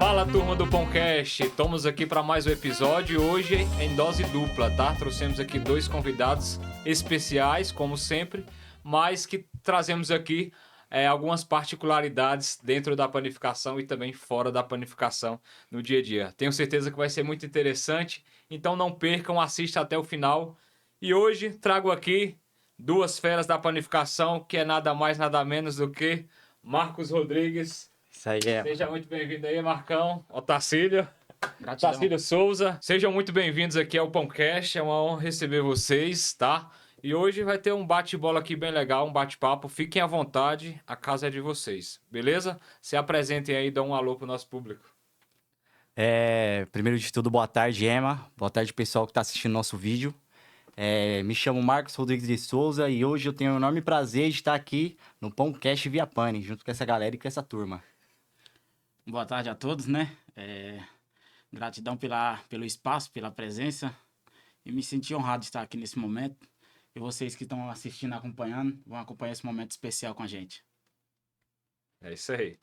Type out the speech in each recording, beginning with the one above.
Fala, turma do Pãocast, estamos aqui para mais um episódio, hoje em dose dupla, tá? Trouxemos aqui dois convidados especiais, como sempre, mas que trazemos aqui algumas particularidades dentro da panificação e também fora da panificação no dia a dia. Tenho certeza que vai ser muito interessante, então não percam, assista até o final. E hoje trago aqui duas feras da panificação, que é nada mais, nada menos do que Marcos Rodrigues. Isso aí é. Seja muito bem-vindo aí, Marcão. Otacílio. Gratidão. Otacílio Souza. Sejam muito bem-vindos aqui ao Pãocast. É uma honra receber vocês, tá? E hoje vai ter um bate-bola aqui bem legal, um bate-papo. Fiquem à vontade, a casa é de vocês, beleza? Se apresentem aí e dão um alô pro nosso público. Primeiro de tudo, boa tarde, Emma. Boa tarde, pessoal que está assistindo nosso vídeo. Me chamo Marcos Rodrigues de Souza e hoje eu tenho o enorme prazer de estar aqui no Pãocast Via Pane, junto com essa galera e com essa turma. Boa tarde a todos, né? Gratidão pelo espaço, pela presença. E me senti honrado de estar aqui nesse momento. E vocês que estão assistindo, acompanhando, vão acompanhar esse momento especial com a gente. É isso aí.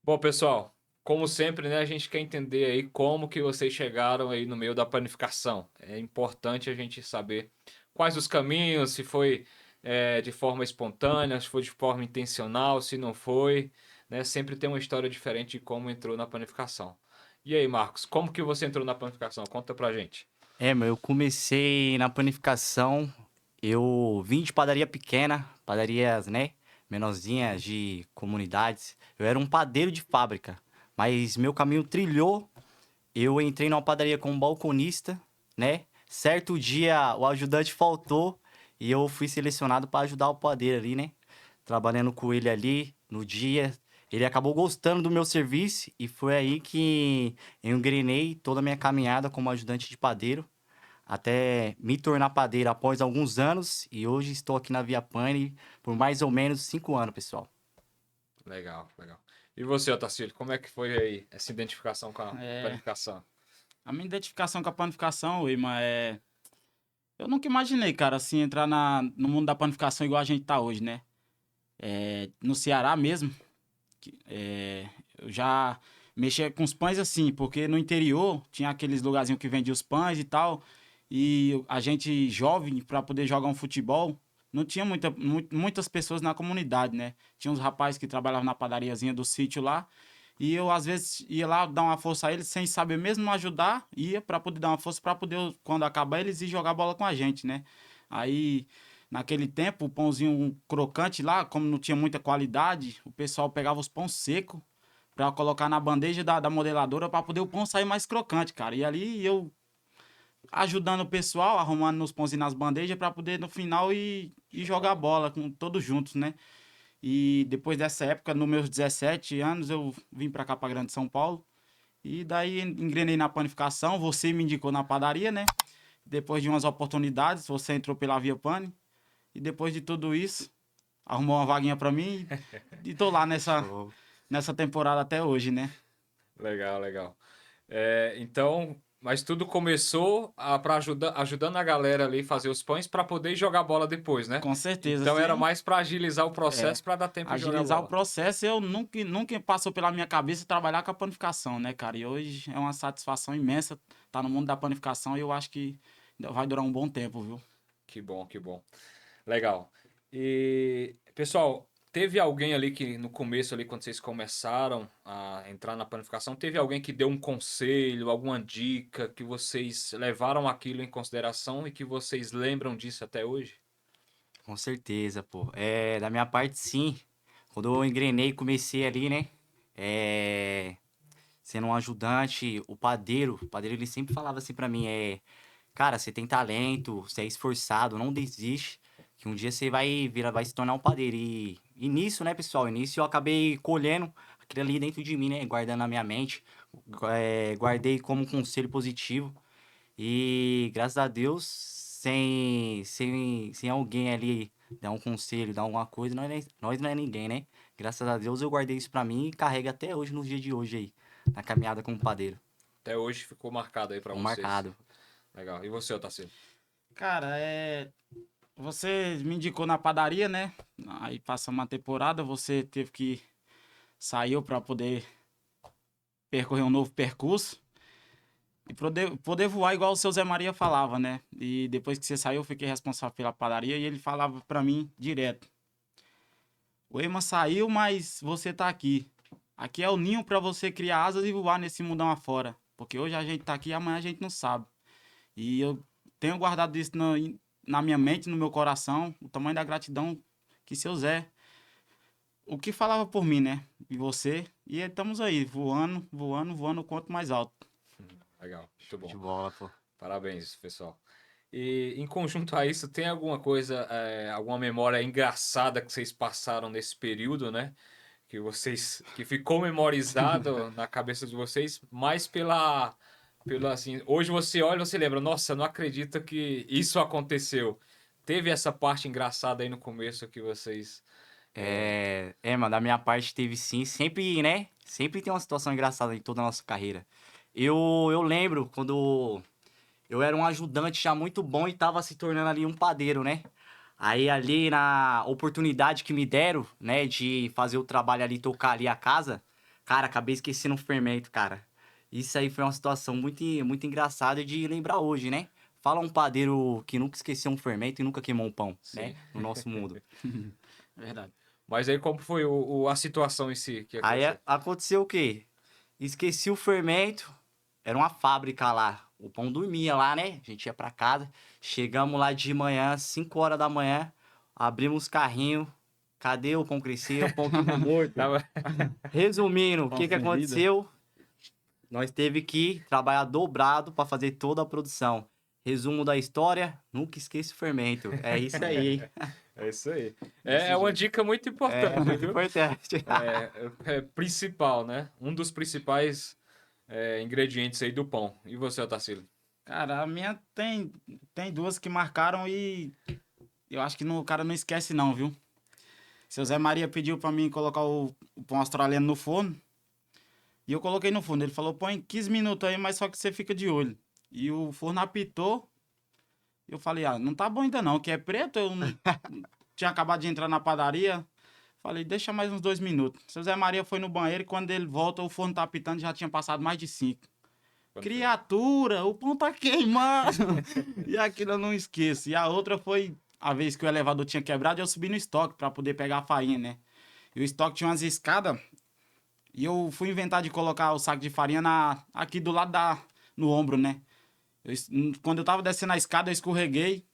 Bom, pessoal, como sempre, né, a gente quer entender aí como que vocês chegaram aí no meio da panificação. É importante a gente saber quais os caminhos, se foi de forma espontânea, se foi de forma intencional, se não foi, né? Sempre tem uma história diferente de como entrou na panificação. E aí, Marcos, como que você entrou na panificação? Conta pra gente. Eu comecei na panificação, eu vim de padaria pequena, padarias, né, menorzinhas de comunidades. Eu era um padeiro de fábrica, mas meu caminho trilhou. Eu entrei numa padaria como balconista, né? Certo dia o ajudante faltou e eu fui selecionado para ajudar o padeiro ali, né? Trabalhando com ele ali no dia. Ele acabou gostando do meu serviço e foi aí que eu engrenei toda a minha caminhada como ajudante de padeiro até me tornar padeiro após alguns anos e hoje estou aqui na Via Pane por mais ou menos 5 anos, pessoal. Legal, legal. E você, Otacílio, como é que foi aí essa identificação com a panificação? A minha identificação com a panificação, Irma, eu nunca imaginei, cara, assim, entrar no mundo da panificação igual a gente tá hoje, né? No Ceará mesmo, eu já mexia com os pães assim, porque no interior tinha aqueles lugarzinhos que vendiam os pães e tal, e a gente jovem, para poder jogar um futebol, não tinha muitas pessoas na comunidade, né? Tinha uns rapazes que trabalhavam na padariazinha do sítio lá, e eu às vezes ia lá dar uma força a eles sem saber mesmo ajudar, ia para poder dar uma força para poder, quando acabar, eles ir jogar bola com a gente, né? Aí naquele tempo, o pãozinho crocante lá, como não tinha muita qualidade, o pessoal pegava os pães secos pra colocar na bandeja da modeladora pra poder o pão sair mais crocante, cara. E ali eu ajudando o pessoal, arrumando nos pãozinhos nas bandejas pra poder no final ir jogar bola com todos juntos, né? E depois dessa época, nos meus 17 anos, eu vim pra cá, pra Grande São Paulo. E daí engrenei na panificação, você me indicou na padaria, né? Depois de umas oportunidades, você entrou pela Via Pane. E depois de tudo isso, arrumou uma vaguinha pra mim e tô lá nessa temporada até hoje, né? Legal, legal. Então, mas tudo começou ajudando a galera ali a fazer os pães para poder jogar bola depois, né? Com certeza, Então era sim. mais para agilizar o processo para dar tempo de jogar Agilizar o bola. processo, eu nunca passou pela minha cabeça trabalhar com a panificação, né, cara? E hoje é uma satisfação imensa estar no mundo da panificação e eu acho que vai durar um bom tempo, viu? Que bom, que bom. Legal. E, pessoal, teve alguém ali que no começo ali, quando vocês começaram a entrar na panificação, teve alguém que deu um conselho, alguma dica que vocês levaram aquilo em consideração e que vocês lembram disso até hoje? Com certeza, pô. Da minha parte, sim. Quando eu engrenei e comecei ali, né? Sendo um ajudante, o padeiro ele sempre falava assim pra mim, cara, você tem talento, você é esforçado, não desiste, que um dia você vai se tornar um padeiro. E nisso, né, pessoal, nisso eu acabei colhendo aquilo ali dentro de mim, né, guardando na minha mente, guardei como um conselho positivo. E graças a Deus, sem alguém ali dar um conselho, dar alguma coisa, nós não é ninguém, né? Graças a Deus eu guardei isso pra mim e carrego até hoje, nos dias de hoje aí, na caminhada como padeiro. Até hoje ficou marcado aí para Um vocês. marcado. Legal. E você, Otacílio? Cara, você me indicou na padaria, né? Aí passa uma temporada, você teve que sair pra poder percorrer um novo percurso e poder voar igual o seu Zé Maria falava, né? E depois que você saiu, eu fiquei responsável pela padaria e ele falava pra mim direto: o Eman saiu, mas você tá aqui. Aqui é o ninho pra você criar asas e voar nesse mundão afora. Porque hoje a gente tá aqui e amanhã a gente não sabe. E eu tenho guardado isso na minha mente, no meu coração, o tamanho da gratidão que seu Zé, o que falava por mim, né? E você. E estamos aí, voando, voando, voando o quanto mais alto. Legal, muito bom. De bola, pô. Parabéns, pessoal. E em conjunto a isso, tem alguma coisa, alguma memória engraçada que vocês passaram nesse período, né? Que ficou memorizado na cabeça de vocês, mais pela assim, hoje você olha e você lembra, nossa, não acredito que isso aconteceu. Teve essa parte engraçada aí no começo que vocês Mano, da minha parte teve sim. Sempre, né? Sempre tem uma situação engraçada em toda a nossa carreira. Eu lembro quando eu era um ajudante já muito bom e tava se tornando ali um padeiro, né? Aí ali na oportunidade que me deram, né, de fazer o trabalho ali, tocar ali a casa, cara, acabei esquecendo o fermento, cara. Isso aí foi uma situação muito engraçada de lembrar hoje, né? Fala um padeiro que nunca esqueceu um fermento e nunca queimou um pão, né? Sim. No nosso mundo. Verdade. Mas aí como foi a situação em si que Aí aconteceu? aconteceu o quê? Esqueci o fermento, era uma fábrica lá. O pão dormia lá, né? A gente ia pra casa. Chegamos lá de manhã, 5 horas da manhã, abrimos os carrinhos. Cadê o pão crescer? O pão tudo morto. Tava- Resumindo, o Pão que sem vida. aconteceu? Nós teve que trabalhar dobrado para fazer toda a produção. Resumo da história, nunca esqueça o fermento. É isso aí. É isso aí. Desse É uma jeito. dica muito É importante, muito viu? importante. É principal, né? Um dos principais ingredientes aí do pão. E você, Otacílio? Cara, a minha tem duas que marcaram e eu acho que o cara não esquece não, viu? Seu Zé Maria pediu pra mim colocar o pão australiano no forno. E eu coloquei no forno. Ele falou, põe 15 minutos aí, mas só que você fica de olho. E o forno apitou. Eu falei, não tá bom ainda não, que é preto. Eu não tinha acabado de entrar na padaria. Falei, deixa mais uns 2 minutos. Seu Zé Maria foi no banheiro e quando ele volta, o forno tá apitando, já tinha passado mais de 5. Criatura, o pão tá queimado. E aquilo eu não esqueço. E a outra foi a vez que o elevador tinha quebrado e eu subi no estoque pra poder pegar a farinha, né? E o estoque tinha umas escadas. E eu fui inventar de colocar o saco de farinha aqui do lado no ombro, né? Quando eu tava descendo a escada, eu escorreguei.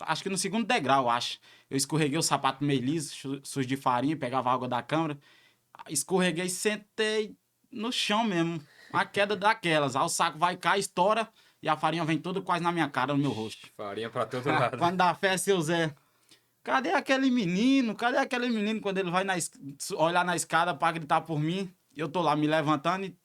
Acho que no segundo degrau, acho. Eu escorreguei o sapato meio liso, sujo de farinha, pegava água da câmara. Escorreguei e sentei no chão mesmo. Uma queda daquelas. Aí o saco vai cá, estoura e a farinha vem toda quase na minha cara, no meu rosto. Farinha pra todo lado. Quando dá fé, seu Zé. Cadê aquele menino? Cadê aquele menino? Quando ele vai olhar na escada pra gritar por mim, eu tô lá me levantando e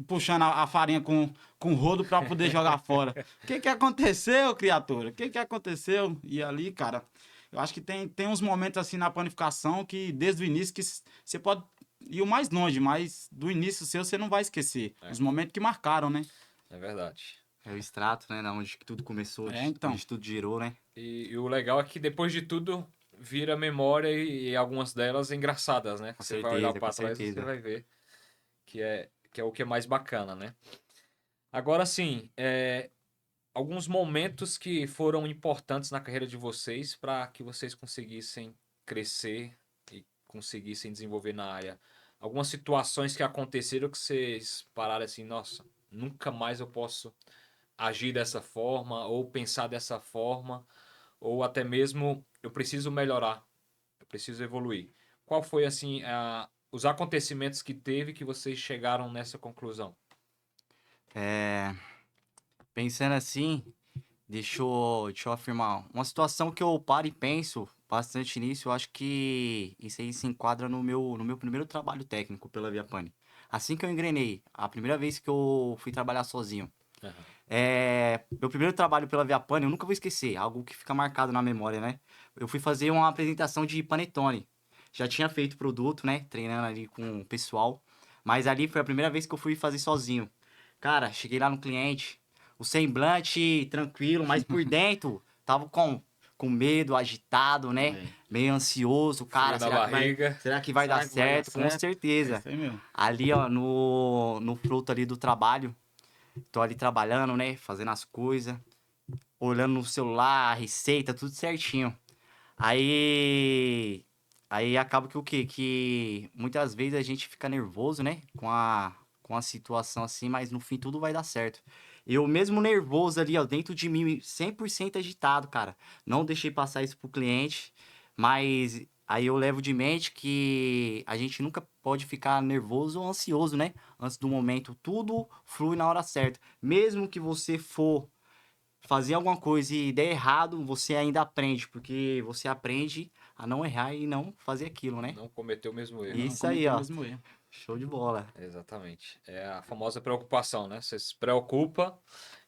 puxando a farinha com o rodo pra poder jogar fora. O que aconteceu, criatura? O que aconteceu? E ali, cara, eu acho que tem uns momentos assim na panificação que desde o início que você pode ir o mais longe, mas do início seu você não vai esquecer. Os momentos que marcaram, né? É verdade. É o extrato, né? Da onde que tudo começou, Então. onde tudo girou, né? E o legal é que depois de tudo vira memória e algumas delas engraçadas, né? Com Você vai olhar certeza, pra com trás e você certeza. vai ver que é o que é mais bacana, né? Agora sim, alguns momentos que foram importantes na carreira de vocês para que vocês conseguissem crescer e conseguissem desenvolver na área. Algumas situações que aconteceram que vocês pararam assim, nossa, nunca mais eu posso agir dessa forma ou pensar dessa forma, ou até mesmo eu preciso melhorar, eu preciso evoluir. Qual foi assim os acontecimentos que teve que vocês chegaram nessa conclusão? Pensando assim, deixa eu afirmar. Uma situação que eu paro e penso bastante nisso, eu acho que isso aí se enquadra no meu primeiro trabalho técnico pela Viapane. Assim que eu engrenei, a primeira vez que eu fui trabalhar sozinho. Aham. Meu primeiro trabalho pela Viapane, eu nunca vou esquecer, algo que fica marcado na memória, né? Eu fui fazer uma apresentação de panetone. Já tinha feito produto, né? Treinando ali com o pessoal. Mas ali foi a primeira vez que eu fui fazer sozinho. Cara, cheguei lá no cliente, o semblante tranquilo, mas por dentro tava com com medo, agitado, né? É. Meio ansioso, cara, Frio na barriga. será que vai dar Será que vai dar certo? Com certo? certeza. É isso aí mesmo. Ali, ó, no fruto ali do trabalho, tô ali trabalhando, né? Fazendo as coisas, olhando no celular, a receita, tudo certinho. Aí. Aí acaba que o quê? Que muitas vezes a gente fica nervoso, né? Com a situação assim, mas no fim tudo vai dar certo. Eu mesmo nervoso ali, ó, dentro de mim, 100% agitado, cara. Não deixei passar isso pro cliente, mas aí eu levo de mente que a gente nunca pode ficar nervoso ou ansioso, né? Antes do momento, tudo flui na hora certa. Mesmo que você for fazer alguma coisa e der errado, você ainda aprende, porque você aprende a não errar e não fazer aquilo, né? Não cometeu o mesmo erro. Não Isso aí, cometer o ó. mesmo erro. Show de bola. Exatamente. É a famosa preocupação, né? Você se preocupa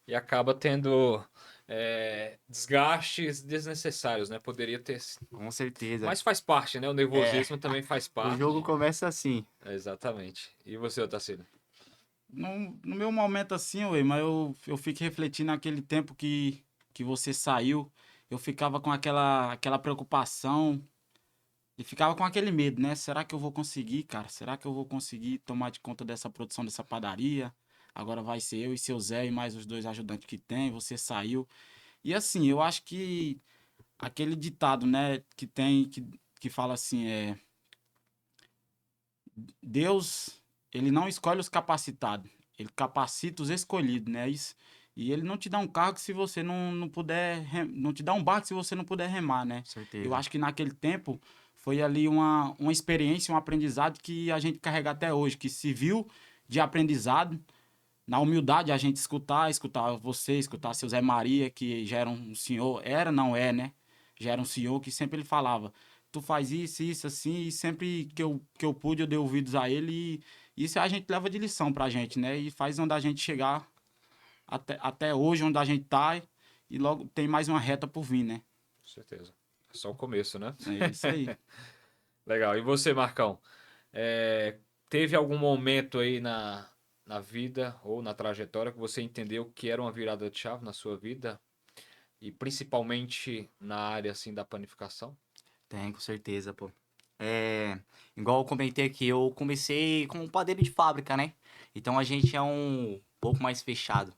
e acaba tendo desgastes desnecessários, né? Poderia ter. Com certeza. Mas faz parte, né? O nervosismo também faz O parte. jogo começa assim. Exatamente. E você, Otacílio? No meu momento assim, ué, mas eu fico refletindo naquele tempo que você saiu. Eu ficava com aquela preocupação e ficava com aquele medo, né? Será que eu vou conseguir, cara? Será que eu vou conseguir tomar de conta dessa produção dessa padaria? Agora vai ser eu e seu Zé e mais os dois ajudantes que tem. Você saiu. E assim, eu acho que aquele ditado, né, que fala assim, Deus, ele não escolhe os capacitados, ele capacita os escolhidos, né? Isso. E ele não te dá um cargo se você não puder, não te dá um barco se você não puder remar, né? Com certeza. Eu acho que naquele tempo foi ali uma experiência, um aprendizado que a gente carrega até hoje, que se viu de aprendizado, na humildade a gente escutar você, escutar seu Zé Maria, que já era um senhor, era, não é, né? Já era um senhor que sempre ele falava, tu faz isso, assim, e sempre que eu pude eu dei ouvidos a ele e isso a gente leva de lição pra gente, né? E faz onde a gente chegar até hoje, onde a gente tá, e logo tem mais uma reta por vir, né? Com certeza. É só o começo, né? É isso aí. Legal. E você, Marcão? Teve algum momento aí na vida ou na trajetória que você entendeu que era uma virada de chave na sua vida? E principalmente na área assim da panificação? Tem, com certeza, pô. Igual eu comentei aqui, eu comecei como padeiro de fábrica, né? Então a gente é um pouco mais fechado.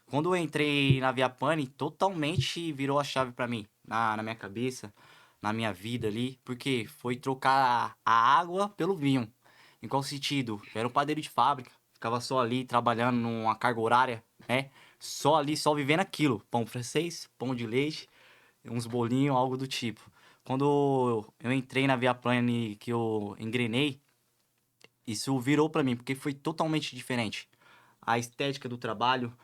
Quando eu entrei na Viapane, totalmente virou a chave pra mim, na minha cabeça, na minha vida ali, porque foi trocar a água pelo vinho. Em qual sentido? Eu era um padeiro de fábrica, ficava só ali trabalhando numa carga horária, né? Só ali, só vivendo aquilo. Pão francês, pão de leite, uns bolinhos, algo do tipo. Quando eu entrei na Viaplane, que eu engrenei, isso virou pra mim, porque foi totalmente diferente. A estética do trabalho,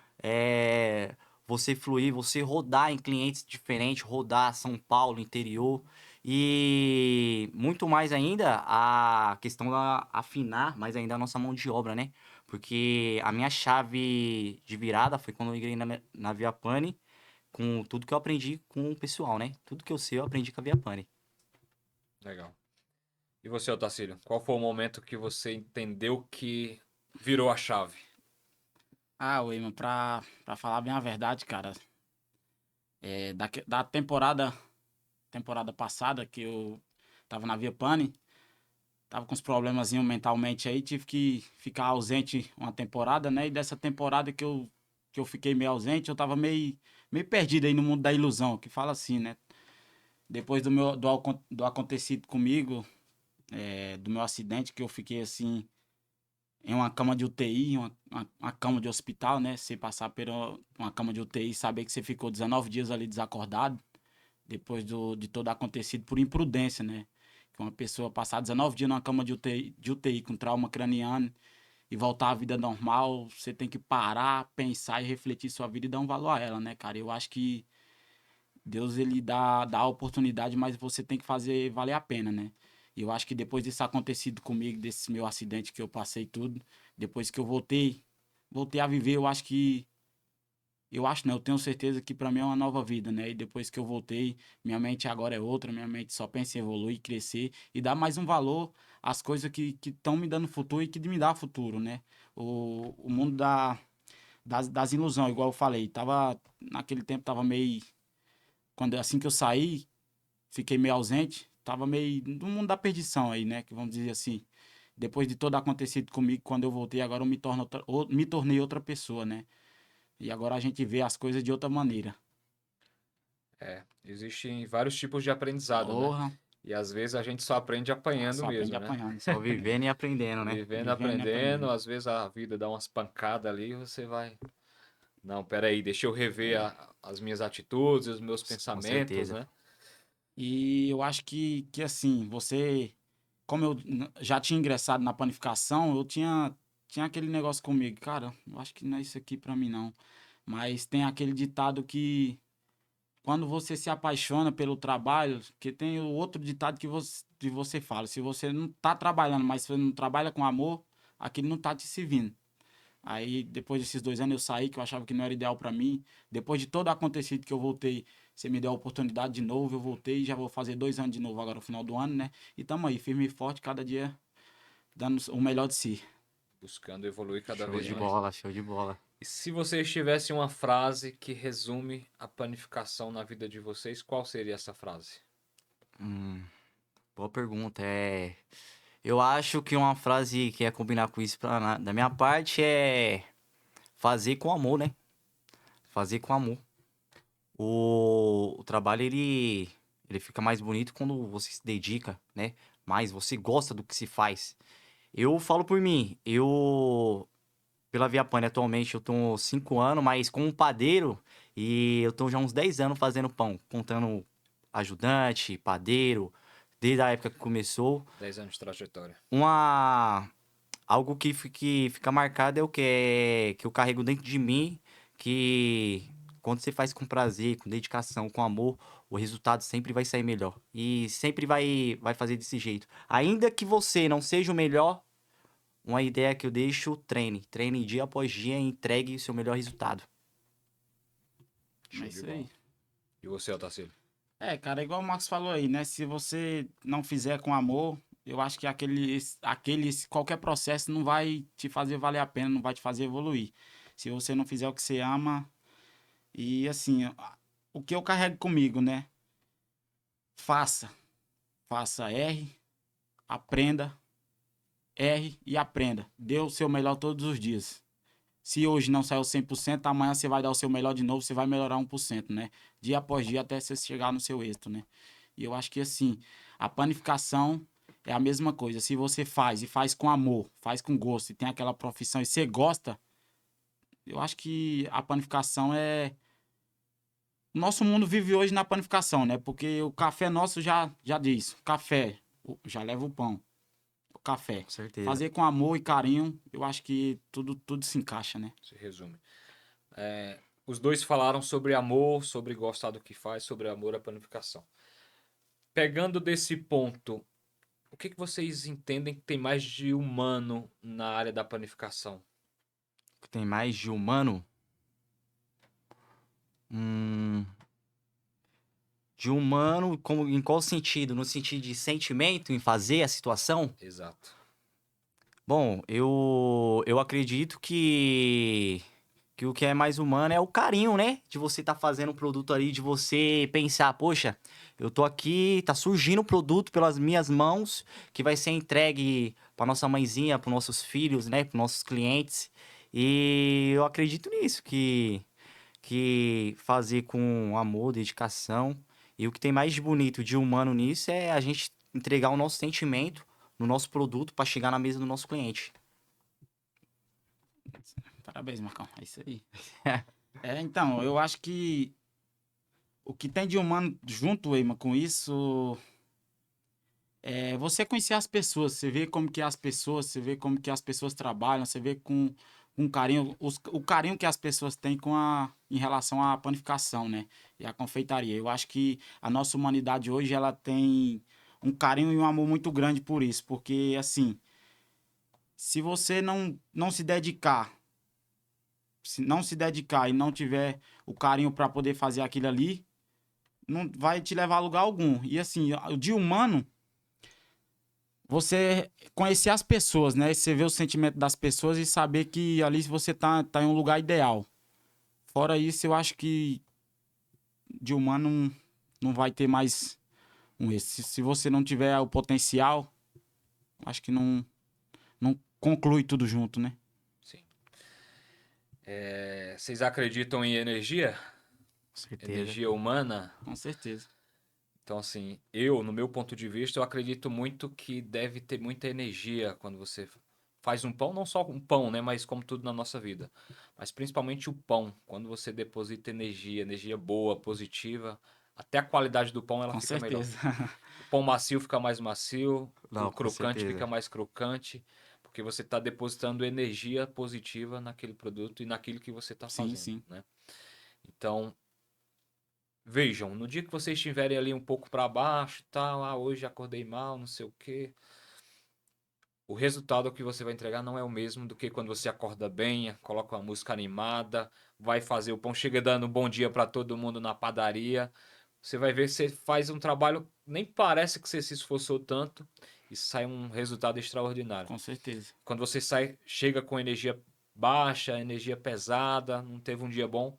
você fluir, você rodar em clientes diferentes, rodar São Paulo, interior, e muito mais ainda a questão da afinar mais ainda a nossa mão de obra, né? Porque a minha chave de virada foi quando eu entrei na Viapane, com tudo que eu aprendi com o pessoal, né? Tudo que eu sei eu aprendi com a Viapane. Legal. E você, Otacílio? Qual foi o momento que você entendeu que virou a chave? Ah, Weyman, pra falar bem a verdade, cara, da temporada passada que eu tava na Via Pane, tava com uns problemazinhos mentalmente aí, tive que ficar ausente uma temporada, né? E dessa temporada que eu fiquei meio ausente, eu tava meio perdido aí no mundo da ilusão, que fala assim, né? Depois do acontecido comigo, do meu acidente, que eu fiquei assim, em uma cama de UTI, uma cama de hospital, né? Você passar por uma cama de UTI e saber que você ficou 19 dias ali desacordado, depois de todo acontecido por imprudência, né? Que uma pessoa passar 19 dias numa cama de UTI com trauma craniano e voltar à vida normal, você tem que parar, pensar e refletir sua vida e dar um valor a ela, né, cara? Eu acho que Deus, ele dá a oportunidade, mas você tem que fazer valer a pena, né? E eu acho que depois disso acontecido comigo, desse meu acidente que eu passei tudo, depois que eu voltei a viver, eu tenho certeza que para mim é uma nova vida, né? E depois que eu voltei, minha mente agora é outra, minha mente só pensa em evoluir, crescer e dar mais um valor às coisas que estão me dando futuro e que me dá futuro, né? O mundo das ilusões, igual eu falei, naquele tempo tava assim que eu saí, fiquei meio ausente, tava meio no mundo da perdição aí, né? Que vamos dizer assim. Depois de todo acontecido comigo, quando eu voltei, agora eu me tornei outra pessoa, né? E agora a gente vê as coisas de outra maneira. Existem vários tipos de aprendizado, né? Porra, E às vezes a gente só aprende apanhando só aprende mesmo, né? apanhando. Só vivendo e aprendendo, né? Vivendo, Vivendo e aprendendo, aprendendo. às vezes a vida dá umas pancadas ali e você vai. Não, peraí, deixa eu rever as minhas atitudes, os meus Com pensamentos, certeza. né? E eu acho que assim, você, como eu já tinha ingressado na panificação, tinha aquele negócio comigo, cara, eu acho que não é isso aqui pra mim não. Mas tem aquele ditado que quando você se apaixona pelo trabalho, que tem o outro ditado que você fala, se você não tá trabalhando, mas se você não trabalha com amor, aquilo não tá te servindo. Aí, depois desses 2 anos, eu saí, que eu achava que não era ideal pra mim. Depois de todo acontecido que eu voltei, você me deu a oportunidade de novo, eu voltei, já vou fazer 2 anos de novo agora no final do ano, né? E tamo aí, firme e forte, cada dia dando o melhor de si. Buscando evoluir cada Show vez de mais. bola, show de bola. E se vocês tivessem uma frase que resume a panificação na vida de vocês, qual seria essa frase? Boa pergunta. Eu acho que uma frase que ia combinar com isso da minha parte é fazer com amor, né? Fazer com amor. O trabalho, ele fica mais bonito quando você se dedica, né? Mais você gosta do que se faz. Eu falo por mim, pela Via Pane atualmente eu tô 5 anos, mas como padeiro, e eu tô já uns 10 anos fazendo pão, contando ajudante, padeiro, desde a época que começou. 10 anos de trajetória. Algo que fica marcado é o que eu carrego dentro de mim, que quando você faz com prazer, com dedicação, com amor, o resultado sempre vai sair melhor. E sempre vai fazer desse jeito. Ainda que você não seja o melhor, uma ideia que eu deixo, treine. Treine dia após dia e entregue o seu melhor resultado. Show É de isso bola. aí. E você, Otacílio? Cara, igual o Marcos falou aí, né? Se você não fizer com amor, eu acho que qualquer processo não vai te fazer valer a pena, não vai te fazer evoluir. Se você não fizer o que você ama, e assim, o que eu carrego comigo, né? Faça. Faça R, aprenda, R e aprenda. Dê o seu melhor todos os dias. Se hoje não saiu 100%, amanhã você vai dar o seu melhor de novo, você vai melhorar 1%, né? Dia após dia até você chegar no seu êxito, né? E eu acho que assim, a panificação é a mesma coisa. Se você faz e faz com amor, faz com gosto e tem aquela profissão e você gosta, eu acho que a panificação é. O nosso mundo vive hoje na panificação, né? Porque o café nosso já diz: café, já leva o pão. O café. Com certeza. Fazer com amor e carinho, eu acho que tudo se encaixa, né? Se resume. Os dois falaram sobre amor, sobre gostar do que faz, sobre amor à panificação. Pegando desse ponto, o que vocês entendem que tem mais de humano na área da panificação? Tem mais de humano? De humano, em qual sentido? No sentido de sentimento em fazer a situação? Exato. Bom, eu acredito que o que é mais humano é o carinho, né? De você estar fazendo um produto ali, de você pensar, poxa, eu tô aqui, tá surgindo um produto pelas minhas mãos que vai ser entregue para nossa mãezinha, para nossos filhos, né? Para nossos clientes. E eu acredito nisso, que fazer com amor, dedicação. E o que tem mais de bonito, de humano nisso, é a gente entregar o nosso sentimento no nosso produto para chegar na mesa do nosso cliente. Parabéns, Marcão. É isso aí. Então, eu acho que o que tem de humano junto, Eima, com isso é você conhecer as pessoas, você vê como que as pessoas, você vê como que as pessoas trabalham, você vê com carinho, o carinho que as pessoas têm em relação à panificação, né? E à confeitaria. Eu acho que a nossa humanidade hoje, ela tem um carinho e um amor muito grande por isso, porque, assim, se você não se dedicar, se não se dedicar e não tiver o carinho para poder fazer aquilo ali, não vai te levar a lugar algum. E assim, o de humano, você conhecer as pessoas, né? Você ver o sentimento das pessoas e saber que ali você tá em um lugar ideal. Fora isso, eu acho que de humano não vai ter mais um êxito. Se você não tiver o potencial, acho que não conclui tudo junto, né? Sim. Vocês acreditam em energia? Com certeza. Energia humana? Com certeza. Então, assim, no meu ponto de vista, eu acredito muito que deve ter muita energia quando você faz um pão, não só um pão, né, mas como tudo na nossa vida. Mas principalmente o pão, quando você deposita energia, energia boa, positiva, até a qualidade do pão ela Com fica melhor. certeza. O pão macio fica mais macio, Não, o com crocante certeza. fica mais crocante, porque você está depositando energia positiva naquele produto e naquilo que você está Sim, fazendo, sim. né? Então, vejam, no dia que vocês estiverem ali um pouco para baixo, tal, hoje acordei mal, não sei o quê, o resultado que você vai entregar não é o mesmo do que quando você acorda bem, coloca uma música animada, vai fazer o pão, chega dando um bom dia para todo mundo na padaria. Você vai ver que você faz um trabalho, nem parece que você se esforçou tanto e sai um resultado extraordinário. Com certeza. Quando você chega com energia baixa, energia pesada, não teve um dia bom,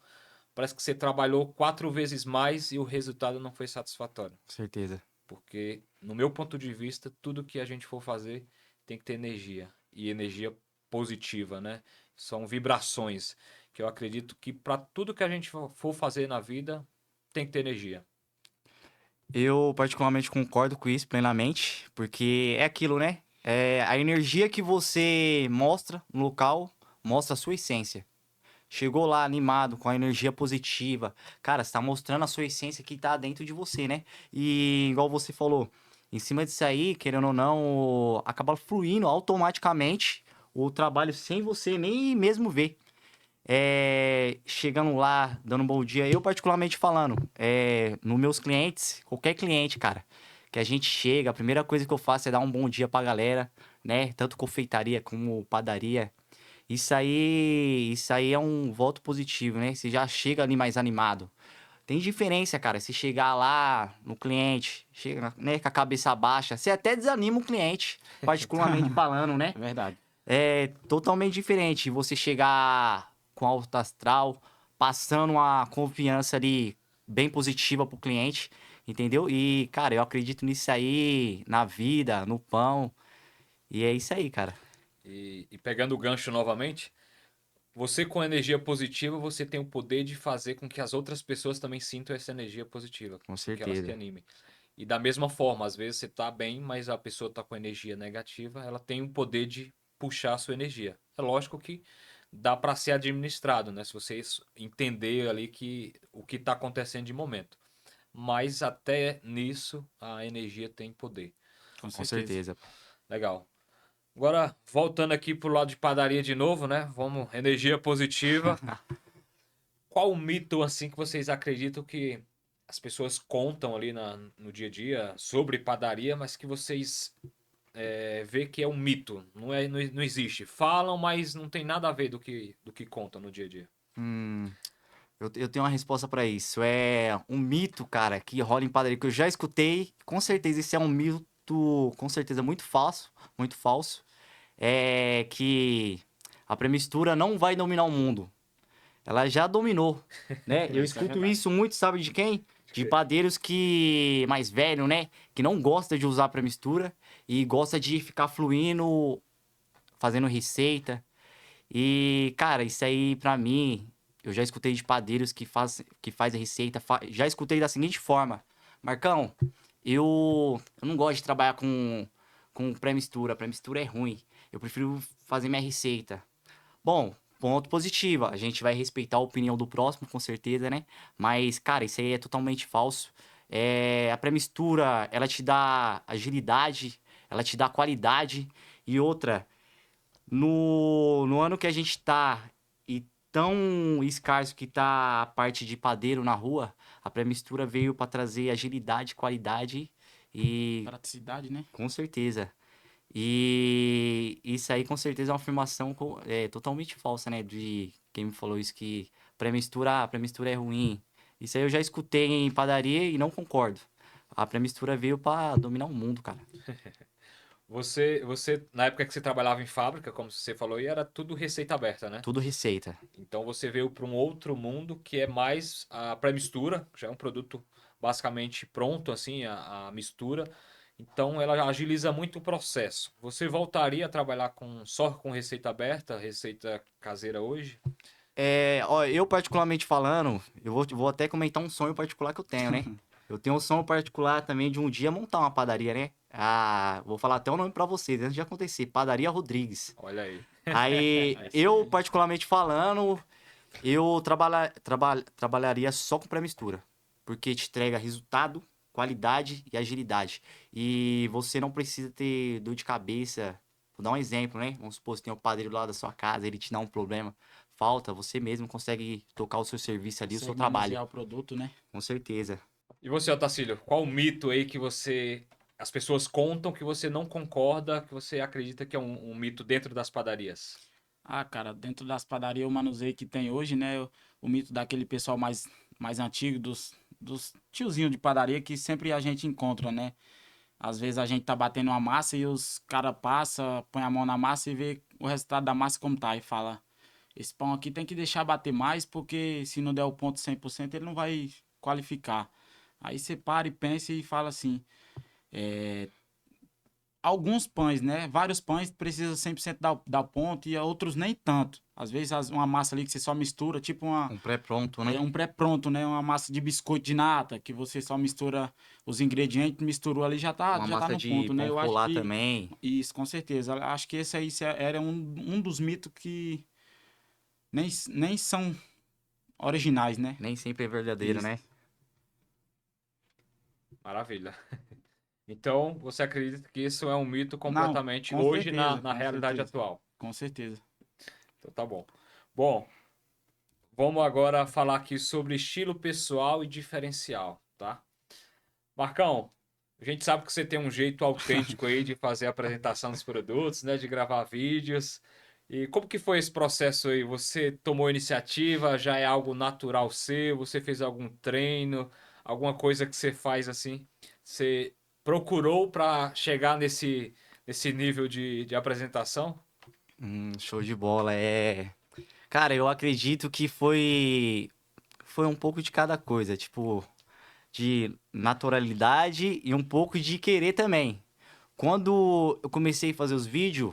parece que você trabalhou 4 vezes mais e o resultado não foi satisfatório. Com certeza. Porque, no meu ponto de vista, tudo que a gente for fazer tem que ter energia. E energia positiva, né? São vibrações. Que eu acredito que para tudo que a gente for fazer na vida, tem que ter energia. Eu particularmente concordo com isso plenamente, porque é aquilo, né? É a energia que você mostra no local mostra a sua essência. Chegou lá animado, com a energia positiva. Cara, você tá mostrando a sua essência que tá dentro de você, né? E igual você falou, em cima disso aí, querendo ou não, acaba fluindo automaticamente o trabalho sem você nem mesmo ver. Chegando lá, dando um bom dia, eu particularmente falando, nos meus clientes, qualquer cliente, cara, que a gente chega, a primeira coisa que eu faço é dar um bom dia pra galera, né? Tanto confeitaria como padaria. Isso aí é um voto positivo, né? Você já chega ali mais animado. Tem diferença, cara, se chegar lá no cliente, chega, né, com a cabeça baixa, você até desanima o cliente, particularmente falando, né? É verdade. É totalmente diferente você chegar com alto astral, passando uma confiança ali bem positiva pro cliente, entendeu? E, cara, eu acredito nisso aí, na vida, no pão, e é isso aí, cara. E pegando o gancho novamente, você com energia positiva, você tem o poder de fazer com que as outras pessoas também sintam essa energia positiva, Com que elas te certeza. animem. E da mesma forma, às vezes você tá bem, mas a pessoa tá com energia negativa, ela tem o poder de puxar a sua energia. É lógico que dá para ser administrado, né? Se você entender ali que o que está acontecendo de momento. Mas até nisso a energia tem poder. Com Com certeza. certeza. Legal. Agora, voltando aqui pro lado de padaria de novo, né? Vamos, energia positiva. Qual o mito, assim, que vocês acreditam que as pessoas contam ali no dia a dia sobre padaria, mas que vocês vê que é um mito, não existe. Falam, mas não tem nada a ver do que contam no dia a dia. Hum, eu tenho uma resposta pra isso. É um mito, cara, que rola em padaria, que eu já escutei. Com certeza, esse é um mito, com certeza, muito falso. Muito falso. É que a premistura não vai dominar o mundo. Ela já dominou, né? Eu Isso é escuto verdade. isso muito, sabe de quem? De padeiros que mais velho, né? Que não gosta de usar pré-mistura e gosta de ficar fluindo, fazendo receita. E, cara, isso aí pra mim, eu já escutei de padeiros que faz a receita, já escutei da seguinte forma: Marcão, eu não gosto de trabalhar com pré-mistura, pré-mistura é ruim. Eu prefiro fazer minha receita. Bom, ponto positivo. A gente vai respeitar a opinião do próximo, com certeza, né? Mas, cara, isso aí é totalmente falso. A pré-mistura, ela te dá agilidade, ela te dá qualidade. E outra, no ano que a gente tá e tão escasso que tá a parte de padeiro na rua, a pré-mistura veio para trazer agilidade, qualidade e Praticidade, né? com certeza. E isso aí com certeza é uma afirmação totalmente falsa, né? De quem me falou isso que pré-mistura é ruim. Isso aí eu já escutei em padaria e não concordo. A pré-mistura veio pra dominar o mundo, cara. Na época que você trabalhava em fábrica, como você falou, e era tudo receita aberta, né? Tudo receita. Então você veio para um outro mundo que é mais a pré-mistura, já é um produto basicamente pronto, assim, a mistura. Então, ela agiliza muito o processo. Você voltaria a trabalhar só com receita aberta, receita caseira hoje? Ó, eu particularmente falando, vou até comentar um sonho particular que eu tenho, né? Eu tenho um sonho particular também de um dia montar uma padaria, né? Ah, vou falar até o nome pra vocês, antes de acontecer. Padaria Rodrigues. Olha aí. Aí, É isso eu aí. particularmente falando, eu trabalharia só com pré-mistura. Porque te entrega resultado, qualidade e agilidade. E você não precisa ter dor de cabeça. Vou dar um exemplo, né? Vamos supor, você tem um padeiro lá da sua casa, ele te dá um problema. Falta, você mesmo consegue tocar o seu serviço ali, o seu Consegue trabalho. manusear o produto, né? Com certeza. E você, Otacílio, qual o mito aí que as pessoas contam que você não concorda, que você acredita que é um mito dentro das padarias? Ah, cara, dentro das padarias, o manuseio que tem hoje, né? O mito daquele pessoal mais antigo, dos tiozinhos de padaria que sempre a gente encontra, né? Às vezes a gente tá batendo uma massa e os cara passa, põe a mão na massa e vê o resultado da massa como tá. E fala, esse pão aqui tem que deixar bater mais, porque se não der o ponto 100% ele não vai qualificar. Aí você para e pensa e fala assim, alguns pães, né? Vários pães precisam 100% dar ponto e outros nem tanto. Às vezes uma massa ali que você só mistura, tipo Um pré-pronto, né? um pré-pronto, né? Uma massa de biscoito de nata, que você só mistura os ingredientes, misturou ali, Uma já tá massa no de ponto, né? pão Eu acho colar que também. isso, com certeza. Acho que esse aí era um dos mitos que nem são originais, né? Nem sempre é verdadeiro, Isso. né? Maravilha. Então, você acredita que isso é um mito Não, completamente com hoje certeza, na com realidade certeza, atual? com certeza. Então, tá bom. Bom, vamos agora falar aqui sobre estilo pessoal e diferencial, tá? Marcão, a gente sabe que você tem um jeito autêntico aí de fazer a apresentação dos produtos, né? De gravar vídeos. E como que foi esse processo aí? Você tomou iniciativa? Já é algo natural seu? Você fez algum treino? Alguma coisa que você faz assim? Você procurou para chegar nesse nível de apresentação? Show de bola. Cara, eu acredito que foi um pouco de cada coisa, tipo, de naturalidade e um pouco de querer também. Quando eu comecei a fazer os vídeos,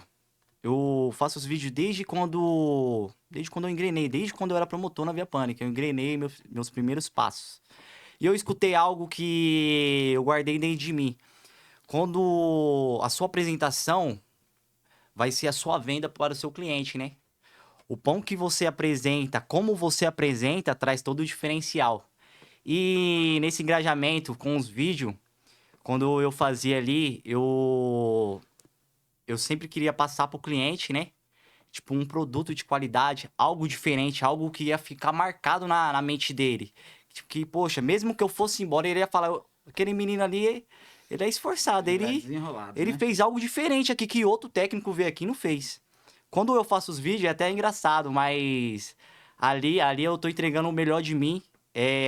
eu faço os vídeos desde quando eu engrenei, desde quando eu era promotor na Via Pânica, eu engrenei meus primeiros passos. E eu escutei algo que eu guardei dentro de mim. Quando a sua apresentação vai ser a sua venda para o seu cliente, né? O pão que você apresenta, como você apresenta, traz todo o diferencial. E nesse engajamento com os vídeos, quando eu fazia ali, eu sempre queria passar para o cliente, né? Tipo, um produto de qualidade, algo diferente, algo que ia ficar marcado na mente dele. Tipo, que, poxa, mesmo que eu fosse embora, ele ia falar, aquele menino ali, ele é esforçado, Ele é ele, desenrolado, ele né? fez algo diferente aqui que outro técnico veio aqui e não fez. Quando eu faço os vídeos é até engraçado, mas ali eu tô entregando o melhor de mim,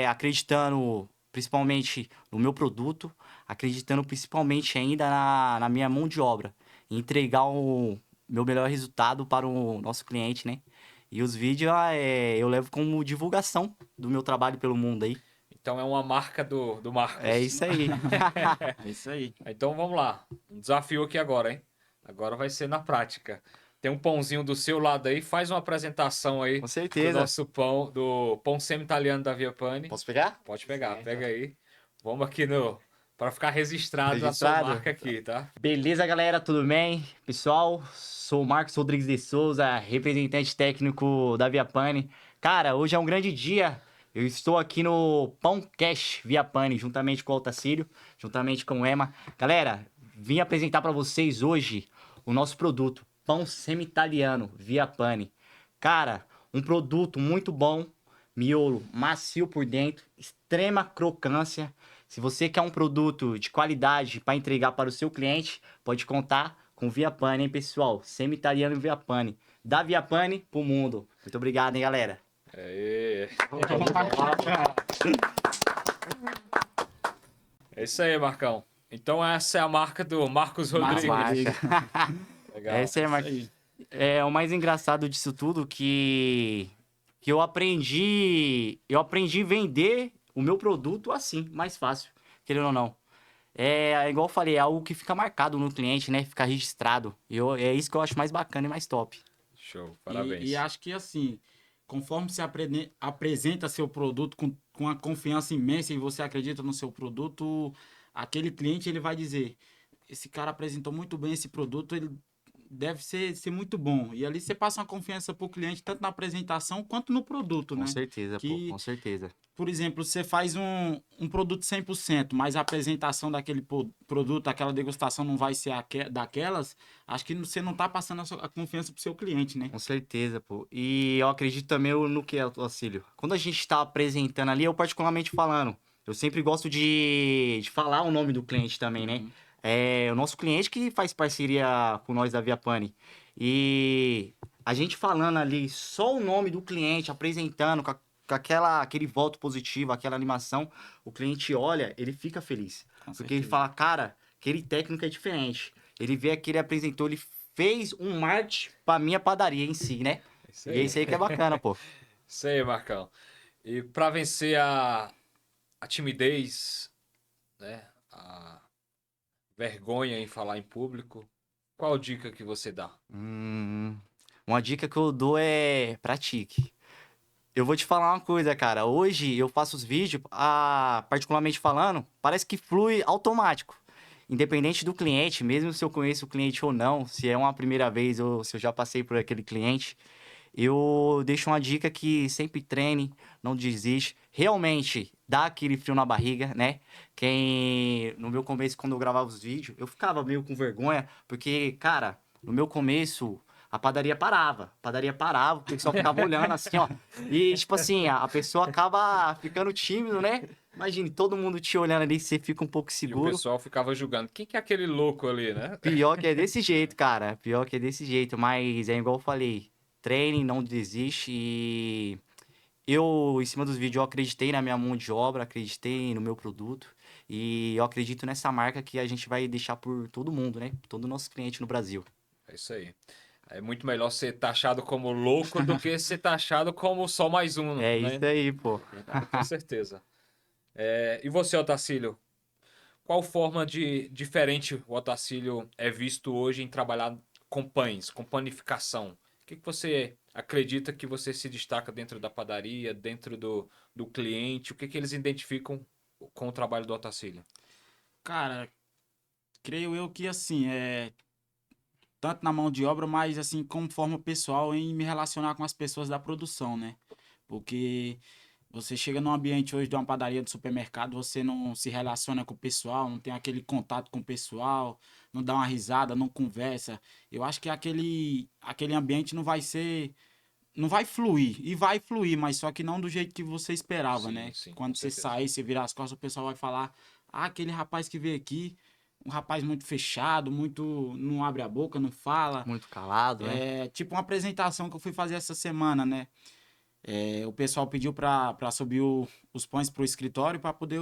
acreditando principalmente no meu produto, acreditando principalmente ainda na minha mão de obra, em entregar o meu melhor resultado para o nosso cliente, né? E os vídeos eu levo como divulgação do meu trabalho pelo mundo aí. Então é uma marca do É Marcos. isso aí. É isso aí. Então vamos lá. Um desafio aqui agora, hein? Agora vai ser na prática. Tem um pãozinho do seu lado aí, faz uma apresentação aí Com do certeza. nosso pão, do pão semi-italiano da Via Pane. Posso pegar? Pode pegar, pega aí. Vamos aqui para ficar registrado a sua Registrado? marca aqui, tá? Beleza, galera? Tudo bem? Pessoal, sou o Marcos Rodrigues de Souza, representante técnico da Via Pane. Cara, hoje é um grande dia. Eu estou aqui no Pão Cash Via Pane, juntamente com o Altacílio, juntamente com o Ema. Galera, vim apresentar para vocês hoje o nosso produto, pão semi-italiano Via Pane. Cara, um produto muito bom, miolo macio por dentro, extrema crocância. Se você quer um produto de qualidade para entregar para o seu cliente, pode contar com Via Pane, hein, pessoal? Semi-italiano Via Pane. Da Via Pane pro mundo. Muito obrigado, hein, galera? Aê. É isso aí, Marcão. Então essa é a marca do Marcos Marcos Rodrigues. Rodrigues. Legal. Essa é, Isso aí. o mais engraçado disso tudo que eu aprendi a vender o meu produto assim, mais fácil, querendo ou não. Igual eu falei, é algo que fica marcado no cliente, né? Fica registrado. É isso que eu acho mais bacana e mais top. Show, E parabéns. acho que assim, conforme você apresenta seu produto com uma confiança imensa e você acredita no seu produto, aquele cliente ele vai dizer: esse cara apresentou muito bem esse produto, ele deve ser muito bom. E ali você passa uma confiança para o cliente, tanto na apresentação quanto no produto, Com né? certeza, pô, Que com certeza. por exemplo, você faz um produto 100%, mas a apresentação daquele produto, aquela degustação não vai ser daquelas, acho que você não está passando a confiança para o seu cliente, né? Com certeza, pô. E eu acredito também no que, Auxílio? Quando a gente tá apresentando ali, eu particularmente falando, eu sempre gosto de falar o nome do cliente também, né? Uhum. É o nosso cliente que faz parceria com nós da Viapane. E a gente falando ali só o nome do cliente, apresentando com aquele voto positivo, aquela animação, o cliente olha, ele fica feliz. Com Porque ele certeza. fala, cara, aquele técnico é diferente. Ele vê que ele apresentou, ele fez um marketing pra minha padaria em si, né? É isso E é aí. isso aí que é bacana, pô. Isso aí, Marcão. E para vencer a timidez, né? A vergonha em falar em público, qual dica que você dá? Hum, uma dica que eu dou é pratique. Eu vou te falar uma coisa, cara. Hoje eu faço os vídeos, particularmente falando, parece que flui automático. Independente do cliente, mesmo se eu conheço o cliente ou não, se é uma primeira vez ou se eu já passei por aquele cliente, eu deixo uma dica que sempre treine, não desiste. Realmente dá aquele frio na barriga, né? No meu começo, quando eu gravava os vídeos, eu ficava meio com vergonha, porque, cara, no meu começo, a padaria parava, o pessoal ficava olhando assim, ó. E, tipo assim, a pessoa acaba ficando tímido, né? Imagine, todo mundo te olhando ali, você fica um pouco E o seguro. pessoal ficava julgando, quem que é aquele louco ali, né? Pior que é desse jeito, cara. Pior que é desse jeito, mas é igual eu falei. Treine, não desiste e eu, em cima dos vídeos, eu acreditei na minha mão de obra, acreditei no meu produto e eu acredito nessa marca que a gente vai deixar por todo mundo, né? Todo nosso cliente no Brasil. É isso aí. É muito melhor ser taxado como louco do que ser taxado como só mais um, É isso né? aí, pô. Verdade, com certeza. E você, Otacílio? Qual forma de diferente o Otacílio é visto hoje em trabalhar com pães, com panificação? O que você acredita que você se destaca dentro da padaria, dentro do cliente? O que eles identificam com o trabalho do Otacílio? Cara, creio eu que assim, tanto na mão de obra, mas assim, como forma pessoal em me relacionar com as pessoas da produção, né? Porque você chega num ambiente hoje de uma padaria de supermercado, você não se relaciona com o pessoal, não tem aquele contato com o pessoal, não dá uma risada, não conversa. Eu acho que aquele ambiente não vai fluir. E vai fluir, mas só que não do jeito que você esperava, Sim, né? sim, com Quando você certeza. sair, você virar as costas, o pessoal vai falar: ah, aquele rapaz que veio aqui, um rapaz muito fechado, muito. Não abre a boca, não fala. Muito calado, né? É tipo uma apresentação que eu fui fazer essa semana, né? O pessoal pediu pra subir os pães pro escritório pra poder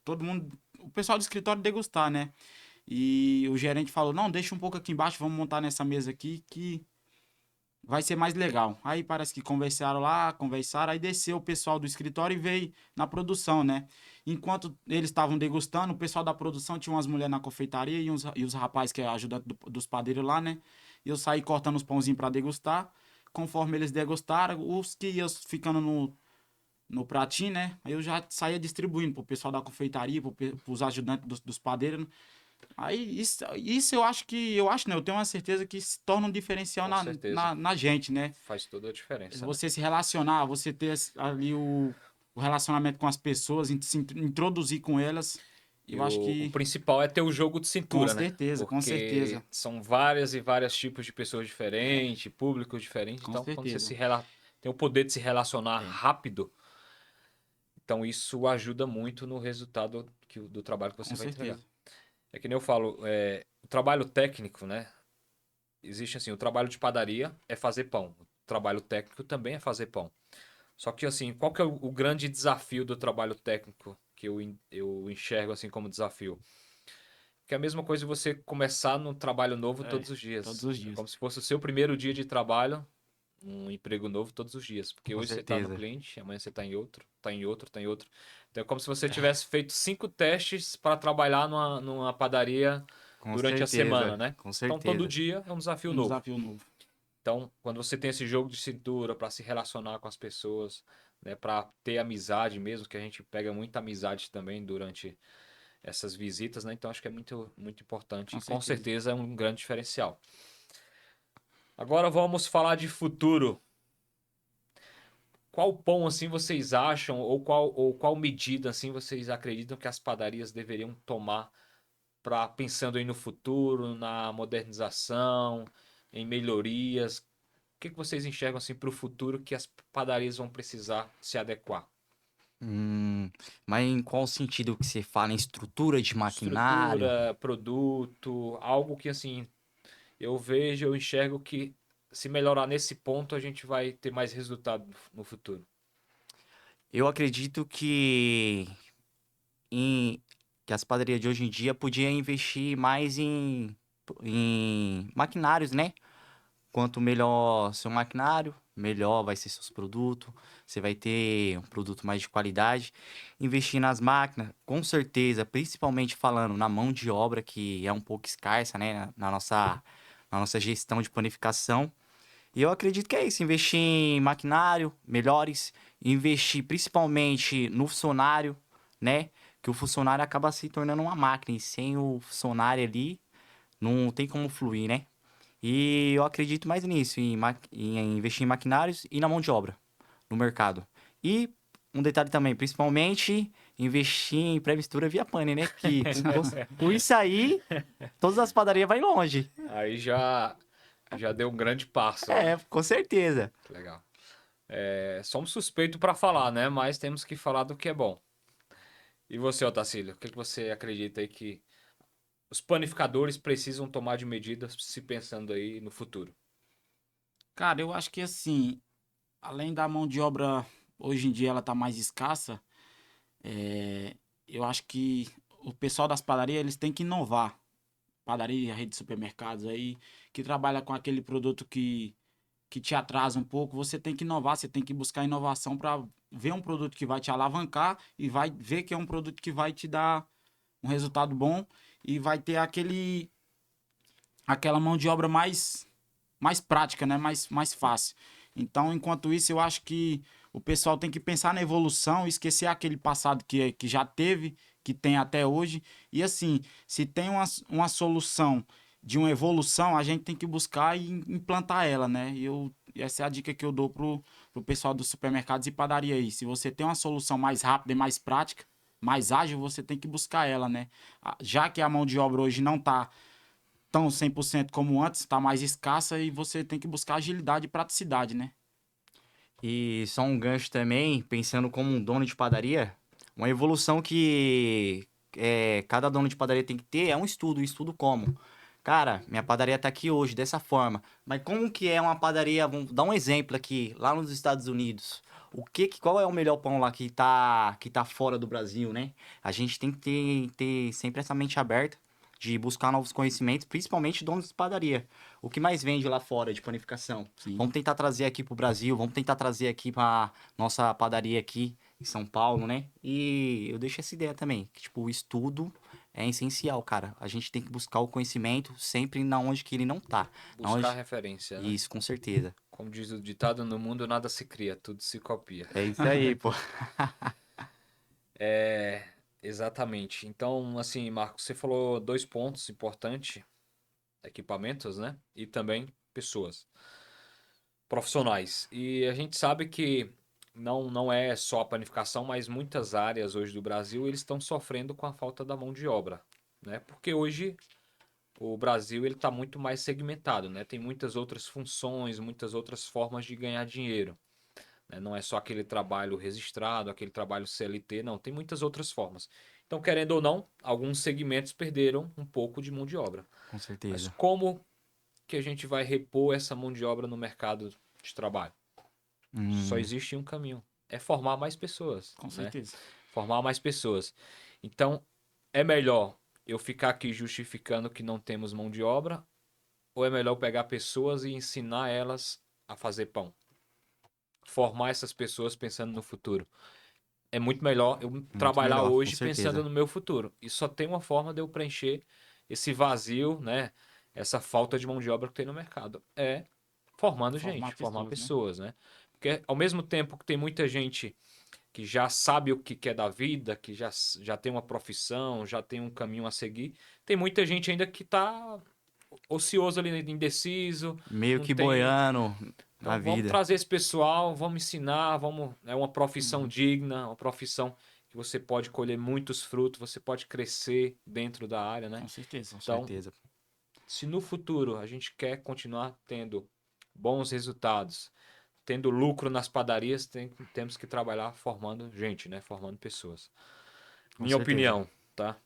todo mundo, o pessoal do escritório degustar, né? E o gerente falou: não, deixa um pouco aqui embaixo, vamos montar nessa mesa aqui que vai ser mais legal. Aí parece que conversaram lá, conversaram, aí desceu o pessoal do escritório e veio na produção, né? Enquanto eles estavam degustando, o pessoal da produção tinha umas mulheres na confeitaria e os rapazes que é ajudante dos padeiros lá, né? E eu saí cortando os pãozinhos para degustar. Conforme eles degustaram, os que iam ficando no pratinho, né? Aí eu já saía distribuindo pro pessoal da confeitaria, pros ajudantes dos padeiros. Aí isso eu acho, né? Eu tenho uma certeza que se torna um diferencial Com certeza. na gente, né? Faz toda a diferença, né? Você se relacionar, você ter ali o relacionamento com as pessoas, se introduzir com elas. E Eu acho o que principal é ter o jogo de cintura, né? com certeza, Porque são várias e vários tipos de pessoas diferentes, públicos diferentes. com Então, quando você certeza. tem o poder de se relacionar É, rápido, então isso ajuda muito no resultado do trabalho que você com vai entregar. certeza. É que nem eu falo, o trabalho técnico, né? Existe assim, o trabalho de padaria é fazer pão. O trabalho técnico também é fazer pão. Só que assim, qual que é o grande desafio do trabalho técnico que eu enxergo assim como desafio? Que é a mesma coisa de você começar no trabalho novo É, todos os todos dias. os É dias. como se fosse o seu primeiro dia de trabalho um emprego novo todos os dias. Porque Com hoje você está no certeza. cliente, amanhã você está em outro, está em outro, está em outro. Então é como se você tivesse feito 5 testes para trabalhar numa padaria Com durante a semana, certeza. né? Com Então todo certeza. dia é um desafio Um novo. desafio novo. Então, quando você tem esse jogo de cintura para se relacionar com as pessoas, né, para ter amizade mesmo, que a gente pega muita amizade também durante essas visitas, né? Então acho que é muito, muito importante Com e com certeza. certeza é um grande diferencial. Agora vamos falar de futuro. Qual pão assim vocês acham ou qual medida assim vocês acreditam que as padarias deveriam tomar para pensando aí no futuro, na modernização, em melhorias? O que que vocês enxergam assim para o futuro que as padarias vão precisar se adequar? Mas em qual sentido que você fala? Em estrutura de maquinário? Estrutura, produto, algo que assim eu vejo, eu enxergo que se melhorar nesse ponto a gente vai ter mais resultado no futuro. Eu acredito em, que as padarias de hoje em dia podiam investir mais em maquinários, né? Quanto melhor seu maquinário, melhor vai ser seus produtos. Você vai ter um produto mais de qualidade. Investir nas máquinas, com certeza, principalmente falando na mão de obra, que é um pouco escassa, né? Na nossa gestão de panificação. E eu acredito que é isso, investir em maquinário melhores, investir principalmente no funcionário, né? Que o funcionário acaba se tornando uma máquina e sem o funcionário ali não tem como fluir, né? E eu acredito mais nisso, em investir em maquinários e na mão de obra no mercado. E um detalhe também, principalmente investir em pré-mistura via pane, né? Que com isso aí, todas as padarias vai longe. Aí já deu um grande passo, né? É, com certeza. Legal. Somos suspeitos para falar, né? Mas temos que falar do que é bom. E você, Otacílio, o que que você acredita aí que os panificadores precisam tomar de medidas se pensando aí no futuro? Cara, eu acho que assim, além da mão de obra, hoje em dia ela tá mais escassa, eu acho que o pessoal das padarias, eles têm que inovar. Padaria, rede de supermercados aí, que trabalha com aquele produto que te atrasa um pouco, você tem que inovar, você tem que buscar inovação para ver um produto que vai te alavancar e vai ver que é um produto que vai te dar um resultado bom e vai ter aquela mão de obra mais prática, né? Mais fácil. Então, enquanto isso, eu acho que o pessoal tem que pensar na evolução, esquecer aquele passado que já teve, que tem até hoje. E assim, se tem uma solução de uma evolução, a gente tem que buscar e implantar ela, né? Essa é a dica que eu dou pro pessoal dos supermercados e padaria aí. Se você tem uma solução mais rápida e mais prática, mais ágil, você tem que buscar ela, né? Já que a mão de obra hoje não está tão 100% como antes, está mais escassa e você tem que buscar agilidade e praticidade, né? E só um gancho também, pensando como um dono de padaria, uma evolução que cada dono de padaria tem que ter é um estudo. Estudo como? Cara, minha padaria tá aqui hoje dessa forma, mas como que é uma padaria? Vamos dar um exemplo aqui, lá nos Estados Unidos. Qual é o melhor pão lá que tá fora do Brasil, né? A gente tem que ter sempre essa mente aberta de buscar novos conhecimentos, principalmente donos de padaria. O que mais vende lá fora de panificação? Sim. Vamos tentar trazer aqui pro Brasil, vamos tentar trazer aqui pra nossa padaria aqui em São Paulo, né? E eu deixo essa ideia também, que tipo, o estudo é essencial, cara. A gente tem que buscar o conhecimento sempre na onde que ele não tá. Na Buscar onde... referência, né? Isso, com certeza. Como diz o ditado, no mundo nada se cria, tudo se copia. É isso aí, pô. Exatamente. Então, assim, Marcos, você falou dois pontos importantes: equipamentos, né? E também pessoas, profissionais. E a gente sabe que não é só a panificação, mas muitas áreas hoje do Brasil eles estão sofrendo com a falta da mão de obra, né? Porque hoje o Brasil ele está muito mais segmentado, né? Tem muitas outras funções, muitas outras formas de ganhar dinheiro, né? Não é só aquele trabalho registrado, aquele trabalho CLT, não. Tem muitas outras formas. Então, querendo ou não, alguns segmentos perderam um pouco de mão de obra. Com Mas certeza. como que a gente vai repor essa mão de obra no mercado de trabalho? Só Hum, existe um caminho: é formar mais pessoas, Com né? certeza. Formar mais pessoas. Então, é melhor eu ficar aqui justificando que não temos mão de obra, ou é melhor pegar pessoas e ensinar elas a fazer pão. Formar essas pessoas pensando no futuro. É muito melhor eu trabalhar melhor, com hoje certeza. pensando no meu futuro. E só tem uma forma de eu preencher esse vazio, né? Essa falta de mão de obra que tem no mercado. É formando Formar gente, formar pessoas, né? pessoas, né? Porque ao mesmo tempo que tem muita gente que já sabe o que quer da vida, que já tem uma profissão, já tem um caminho a seguir, tem muita gente ainda que tá ocioso ali, indeciso, Meio não que tem. boiando na Então vamos vida. trazer esse pessoal, vamos ensinar, vamos. É uma profissão Uhum. digna, uma profissão que você pode colher muitos frutos, você pode crescer dentro da área, né? Com certeza. Com Então, certeza. se no futuro a gente quer continuar tendo bons resultados, tendo lucro nas padarias, temos que trabalhar formando gente, né? Formando pessoas. Com Minha certeza. opinião, tá?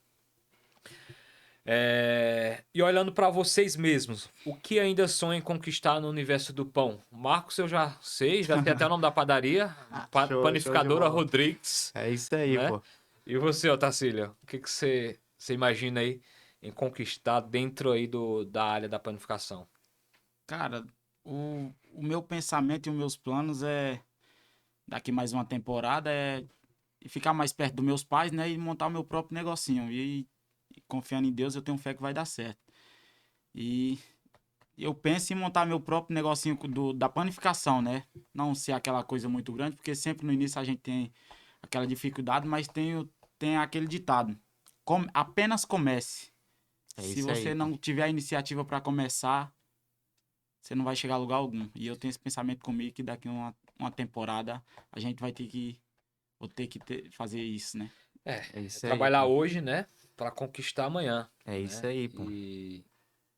E olhando para vocês mesmos, o que ainda sonham em conquistar no universo do pão? Marcos, eu já sei, já tem até o nome da padaria, Show de Panificadora bola. Rodrigues, É isso aí, né? pô. E você, Otacílio, o que que você imagina aí em conquistar dentro aí da área da panificação? Cara, o meu pensamento e os meus planos daqui mais uma temporada, ficar mais perto dos meus pais, né? E montar o meu próprio negocinho. E confiando em Deus, eu tenho fé que vai dar certo. E eu penso em montar meu próprio negocinho da panificação, né? Não ser aquela coisa muito grande, porque sempre no início a gente tem aquela dificuldade, mas tem aquele ditado: apenas comece. É Se isso aí, você pô. não tiver a iniciativa para começar, você não vai chegar a lugar algum. E eu tenho esse pensamento comigo que daqui uma temporada a gente vai ter que, vou ter que fazer isso, né? É É isso aí, trabalhar pô. hoje, né, para conquistar amanhã, É isso né? aí, pô. E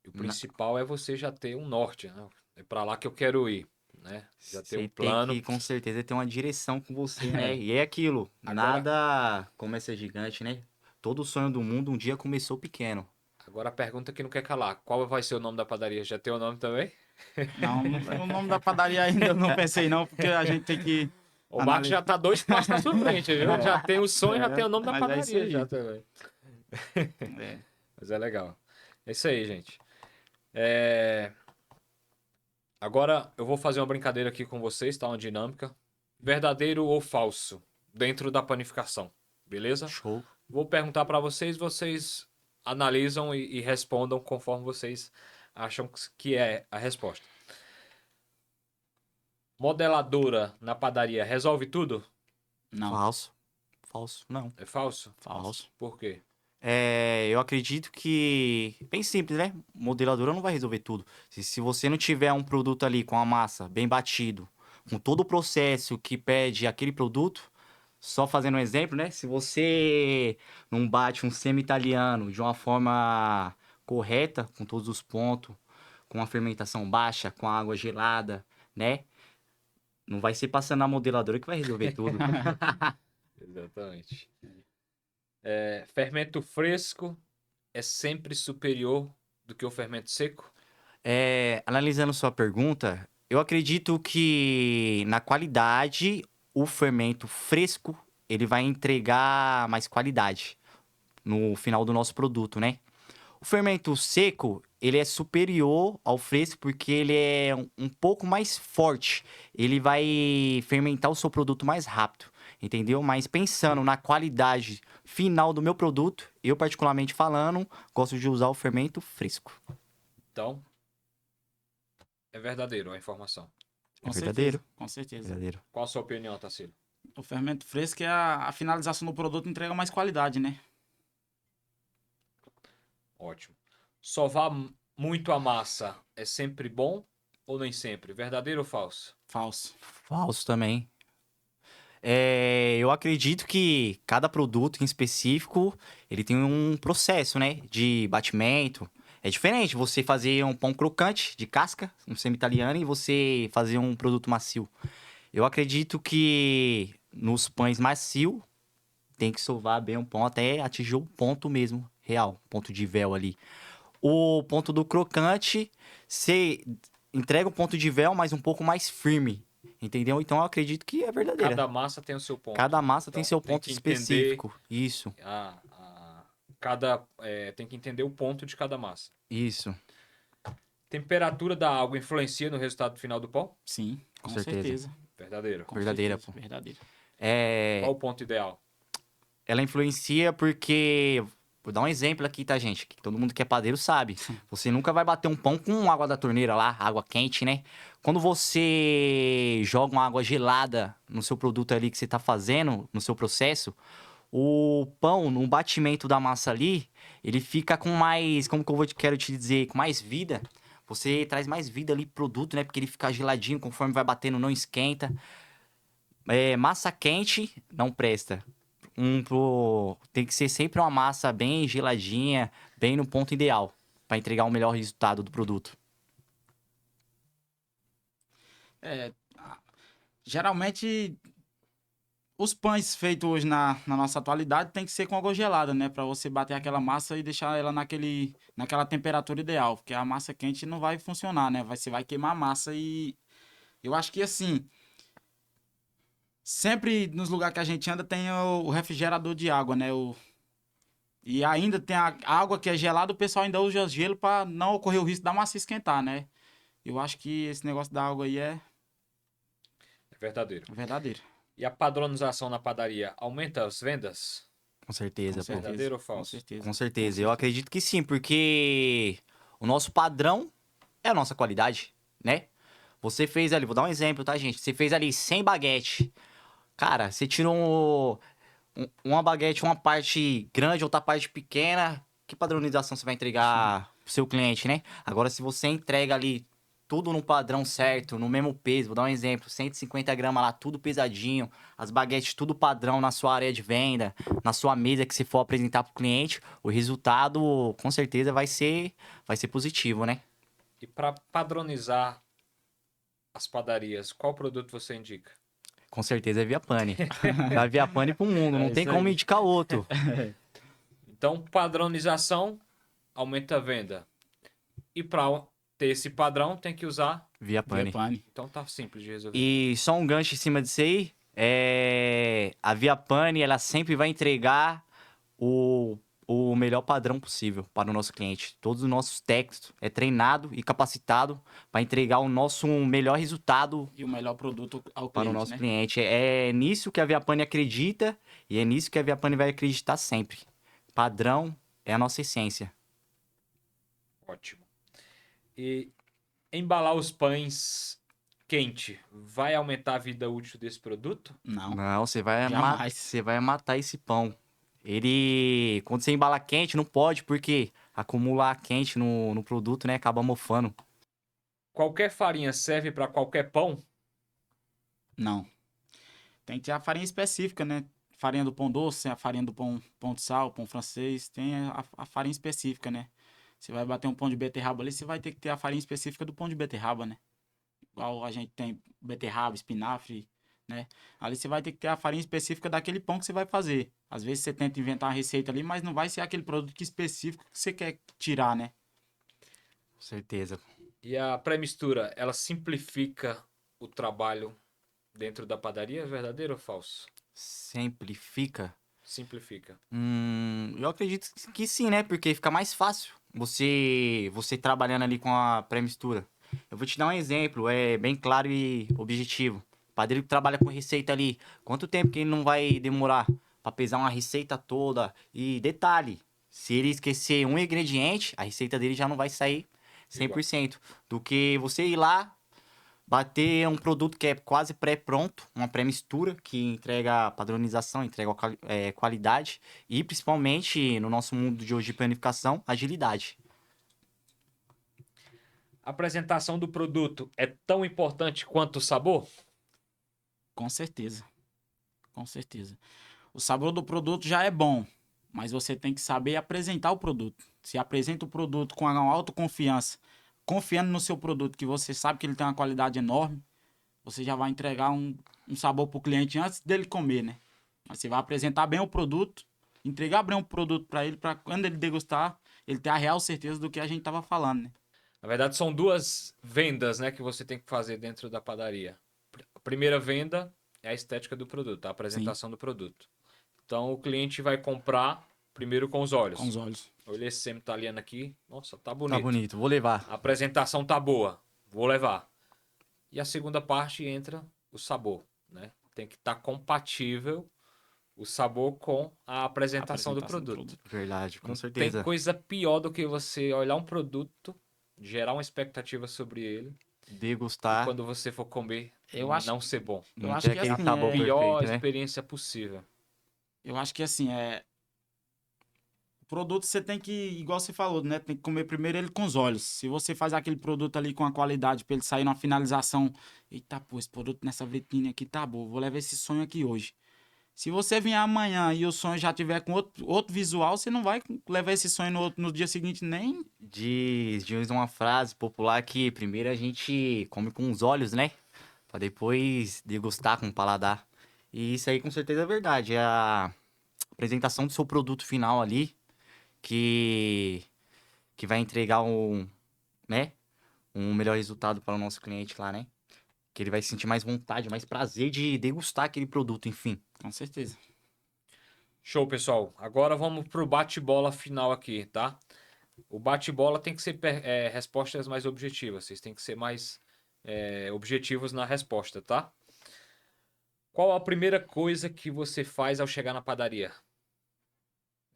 o principal é você já ter um norte, né? É para lá que eu quero ir, né? Já ter um Você tem plano. que, com certeza, ter uma direção com você, né? E é aquilo. Agora, Nada começa gigante, né? Todo sonho do mundo um dia começou pequeno. agora a pergunta que não quer calar. Qual vai ser o nome da padaria? Já tem o nome também? Não, o nome da padaria ainda eu não pensei não, porque a gente tem que O Marcos já analisar. tá 2 passos na sua frente, viu? Já tem o sonho, já tem o nome da Mas é isso padaria já aí. também. É. Mas é legal. É isso aí, gente. É, Agora eu vou fazer uma brincadeira aqui com vocês, tá? Uma dinâmica. Verdadeiro ou falso? Dentro da panificação. Beleza? Show. Vou perguntar para vocês, vocês analisam e respondam conforme vocês acham que é a resposta. Modeladora na padaria resolve tudo? Não, Falso. Falso. Não. É falso? falso. Falso. Por quê? Eu acredito que. Bem simples, né? Modeladora não vai resolver tudo. Se você não tiver um produto ali com a massa bem batido, com todo o processo que pede aquele produto, só fazendo um exemplo, né? Se você não bate um semi-italiano de uma forma correta, com todos os pontos, com a fermentação baixa, com a água gelada, né? Não vai ser passando na modeladora que vai resolver tudo. Exatamente. Fermento fresco é sempre superior do que o fermento seco? Analisando sua pergunta, eu acredito que na qualidade o fermento fresco ele vai entregar mais qualidade no final do nosso produto, né? O fermento seco ele é superior ao fresco porque ele é um pouco mais forte. Ele vai fermentar o seu produto mais rápido, entendeu? Mas pensando na qualidade final do meu produto, eu particularmente falando, gosto de usar o fermento fresco. Então, é verdadeiro a informação. É Com verdadeiro. certeza, com certeza. Verdadeiro. Qual a sua opinião, Tassilo? O fermento fresco é a finalização do produto entrega mais qualidade, né? Ótimo. Sovar muito a massa é sempre bom ou nem sempre? Verdadeiro ou falso? Falso. Falso também. Eu acredito que cada produto em específico, ele tem um processo, né, de batimento. É diferente você fazer um pão crocante de casca, um semi-italiano, e você fazer um produto macio. Eu acredito que nos pães macio tem que sovar bem o pão até atingir o ponto mesmo, real, ponto de véu ali. O ponto do crocante, você entrega o ponto de véu, mas um pouco mais firme, entendeu? Então eu acredito que é verdadeira. Cada massa tem o seu ponto. Cada massa tem Então, seu tem ponto que entender específico. Isso, tem que entender o ponto de cada massa. isso. Temperatura da água influencia no resultado final do pão? Sim, com certeza. certeza. Verdadeiro. Com Verdadeira, certeza, pô. verdadeira. Qual o ponto ideal? Ela influencia porque. Vou dar um exemplo aqui, tá, gente? Que todo mundo que é padeiro sabe. Você nunca vai bater um pão com água da torneira lá, água quente, né? Quando você joga uma água gelada no seu produto ali que você tá fazendo, no seu processo, o pão, no batimento da massa ali, ele fica com mais. Como que quero te dizer? Com mais vida. Você traz mais vida ali pro produto, né? Porque ele fica geladinho, conforme vai batendo, não esquenta. Massa quente não presta. Tem que ser sempre uma massa bem geladinha, bem no ponto ideal, para entregar o melhor resultado do produto. É, geralmente, os pães feitos hoje na nossa atualidade tem que ser com água gelada, né? Pra você bater aquela massa e deixar ela naquela temperatura ideal. Porque a massa quente não vai funcionar, né? Você vai queimar a massa e... Eu acho que, assim, sempre nos lugares que a gente anda tem o refrigerador de água, né? E ainda tem a água que é gelada, o pessoal ainda usa gelo pra não ocorrer o risco da massa esquentar, né? Eu acho que esse negócio da água aí é É verdadeiro. verdadeiro. E a padronização na padaria aumenta as vendas? Com certeza, Com pô. certeza. Verdadeiro ou Com falso? certeza. Com certeza. Com Eu acredito que sim, porque o nosso padrão é a nossa qualidade, né? Você fez ali, vou dar um exemplo, tá, gente? Você fez ali 100 baguete. Cara, você tirou uma baguete, uma parte grande, outra parte pequena. Que padronização você vai entregar pro seu cliente, né? Agora, se você entrega ali tudo no padrão certo, no mesmo peso, vou dar um exemplo, 150 gramas lá, tudo pesadinho, as baguetes tudo padrão na sua área de venda, na sua mesa que você for apresentar pro cliente, o resultado com certeza vai ser positivo, né? E para padronizar as padarias, qual produto você indica? Com certeza é Via Pane. Da Via Pane pro mundo, não É tem isso como aí. indicar outro. Então, padronização aumenta a venda. E para ter esse padrão, tem que usar. Via Pane. Pane. Então tá simples de resolver. E só um gancho em cima disso aí, a Via Pane, ela sempre vai entregar o melhor padrão possível para o nosso cliente. Todos os nossos técnicos é treinado e capacitado para entregar o nosso melhor resultado E o melhor produto ao para o cliente, nosso né? cliente. É nisso que a Via Pane acredita e é nisso que a Via Pane vai acreditar sempre. Padrão é a nossa essência. Ótimo. E embalar os pães quente vai aumentar a vida útil desse produto? Não, Não, jamais. você vai matar esse pão. Ele, quando você embala quente, não pode, porque acumular quente no produto, né, acaba mofando. Qualquer farinha serve para qualquer pão? Não. Tem que ter a farinha específica, né? Farinha do pão doce, a farinha do pão de sal, pão francês, tem a farinha específica, né? Você vai bater um pão de beterraba ali, você vai ter que ter a farinha específica do pão de beterraba, né? Igual a gente tem beterraba, espinafre, né? Ali você vai ter que ter a farinha específica daquele pão que você vai fazer. Às vezes você tenta inventar uma receita ali, mas não vai ser aquele produto específico que você quer tirar, né? Com certeza. E a pré-mistura, ela simplifica o trabalho dentro da padaria? Verdadeiro ou falso? Simplifica. Simplifica. Eu acredito que sim, né? Porque fica mais fácil você trabalhando ali com a pré-mistura. Eu vou te dar um exemplo, é bem claro e objetivo. O padeiro que trabalha com receita ali, quanto tempo que ele não vai demorar para pesar uma receita toda? E detalhe, se ele esquecer um ingrediente, a receita dele já não vai sair 100%. Do que você ir lá, bater um produto que é quase pré-pronto, uma pré-mistura que entrega padronização, entrega qualidade e principalmente no nosso mundo de hoje de planificação, agilidade. A apresentação do produto é tão importante quanto o sabor? Com certeza. Com certeza. O sabor do produto já é bom, mas você tem que saber apresentar o produto. Se apresenta o produto com uma autoconfiança, confiando no seu produto, que você sabe que ele tem uma qualidade enorme, você já vai entregar um sabor para o cliente antes dele comer, né? Mas você vai apresentar bem o produto, entregar bem o produto para ele, para quando ele degustar, ele ter a real certeza do que a gente estava falando, né? Na verdade, são duas vendas, né, que você tem que fazer dentro da padaria. A primeira venda é a estética do produto, a apresentação do produto. Então, o cliente vai comprar Primeiro com os olhos. Com os olhos. Olha esse semi-italiano aqui. Nossa, tá Tá bonito. bonito, vou levar. A apresentação tá boa. Vou levar. E a segunda parte entra o sabor, né? Tem que estar compatível o sabor com a apresentação do produto. Verdade, com Não certeza. tem coisa pior do que você olhar um produto, gerar uma expectativa sobre ele, e Degustar. quando você for comer, Eu acho- não ser bom. Eu Não acho tem que aquele assim, sabor Pior perfeito, né? experiência possível. eu acho que assim, o produto você tem que, igual você falou, né? Tem que comer primeiro ele com os olhos. Se você faz aquele produto ali com a qualidade pra ele sair numa finalização, eita, pô, esse produto nessa vitrine aqui tá bom, vou levar esse sonho aqui hoje. Se você vier amanhã e o sonho já tiver com outro visual, você não vai levar esse sonho no dia seguinte nem. Diz uma frase popular que primeiro a gente come com os olhos, né? Pra depois degustar com o paladar. E isso aí com certeza é verdade. É a apresentação do seu produto final ali que vai entregar né? Um melhor resultado para o nosso cliente lá, né? Que ele vai sentir mais vontade, mais prazer de degustar aquele produto, enfim. Com certeza. Show, pessoal. Agora vamos pro bate-bola final aqui, tá? O bate-bola tem que ser respostas mais objetivas. Vocês têm que ser mais objetivos na resposta, tá? Qual a primeira coisa que você faz ao chegar na padaria?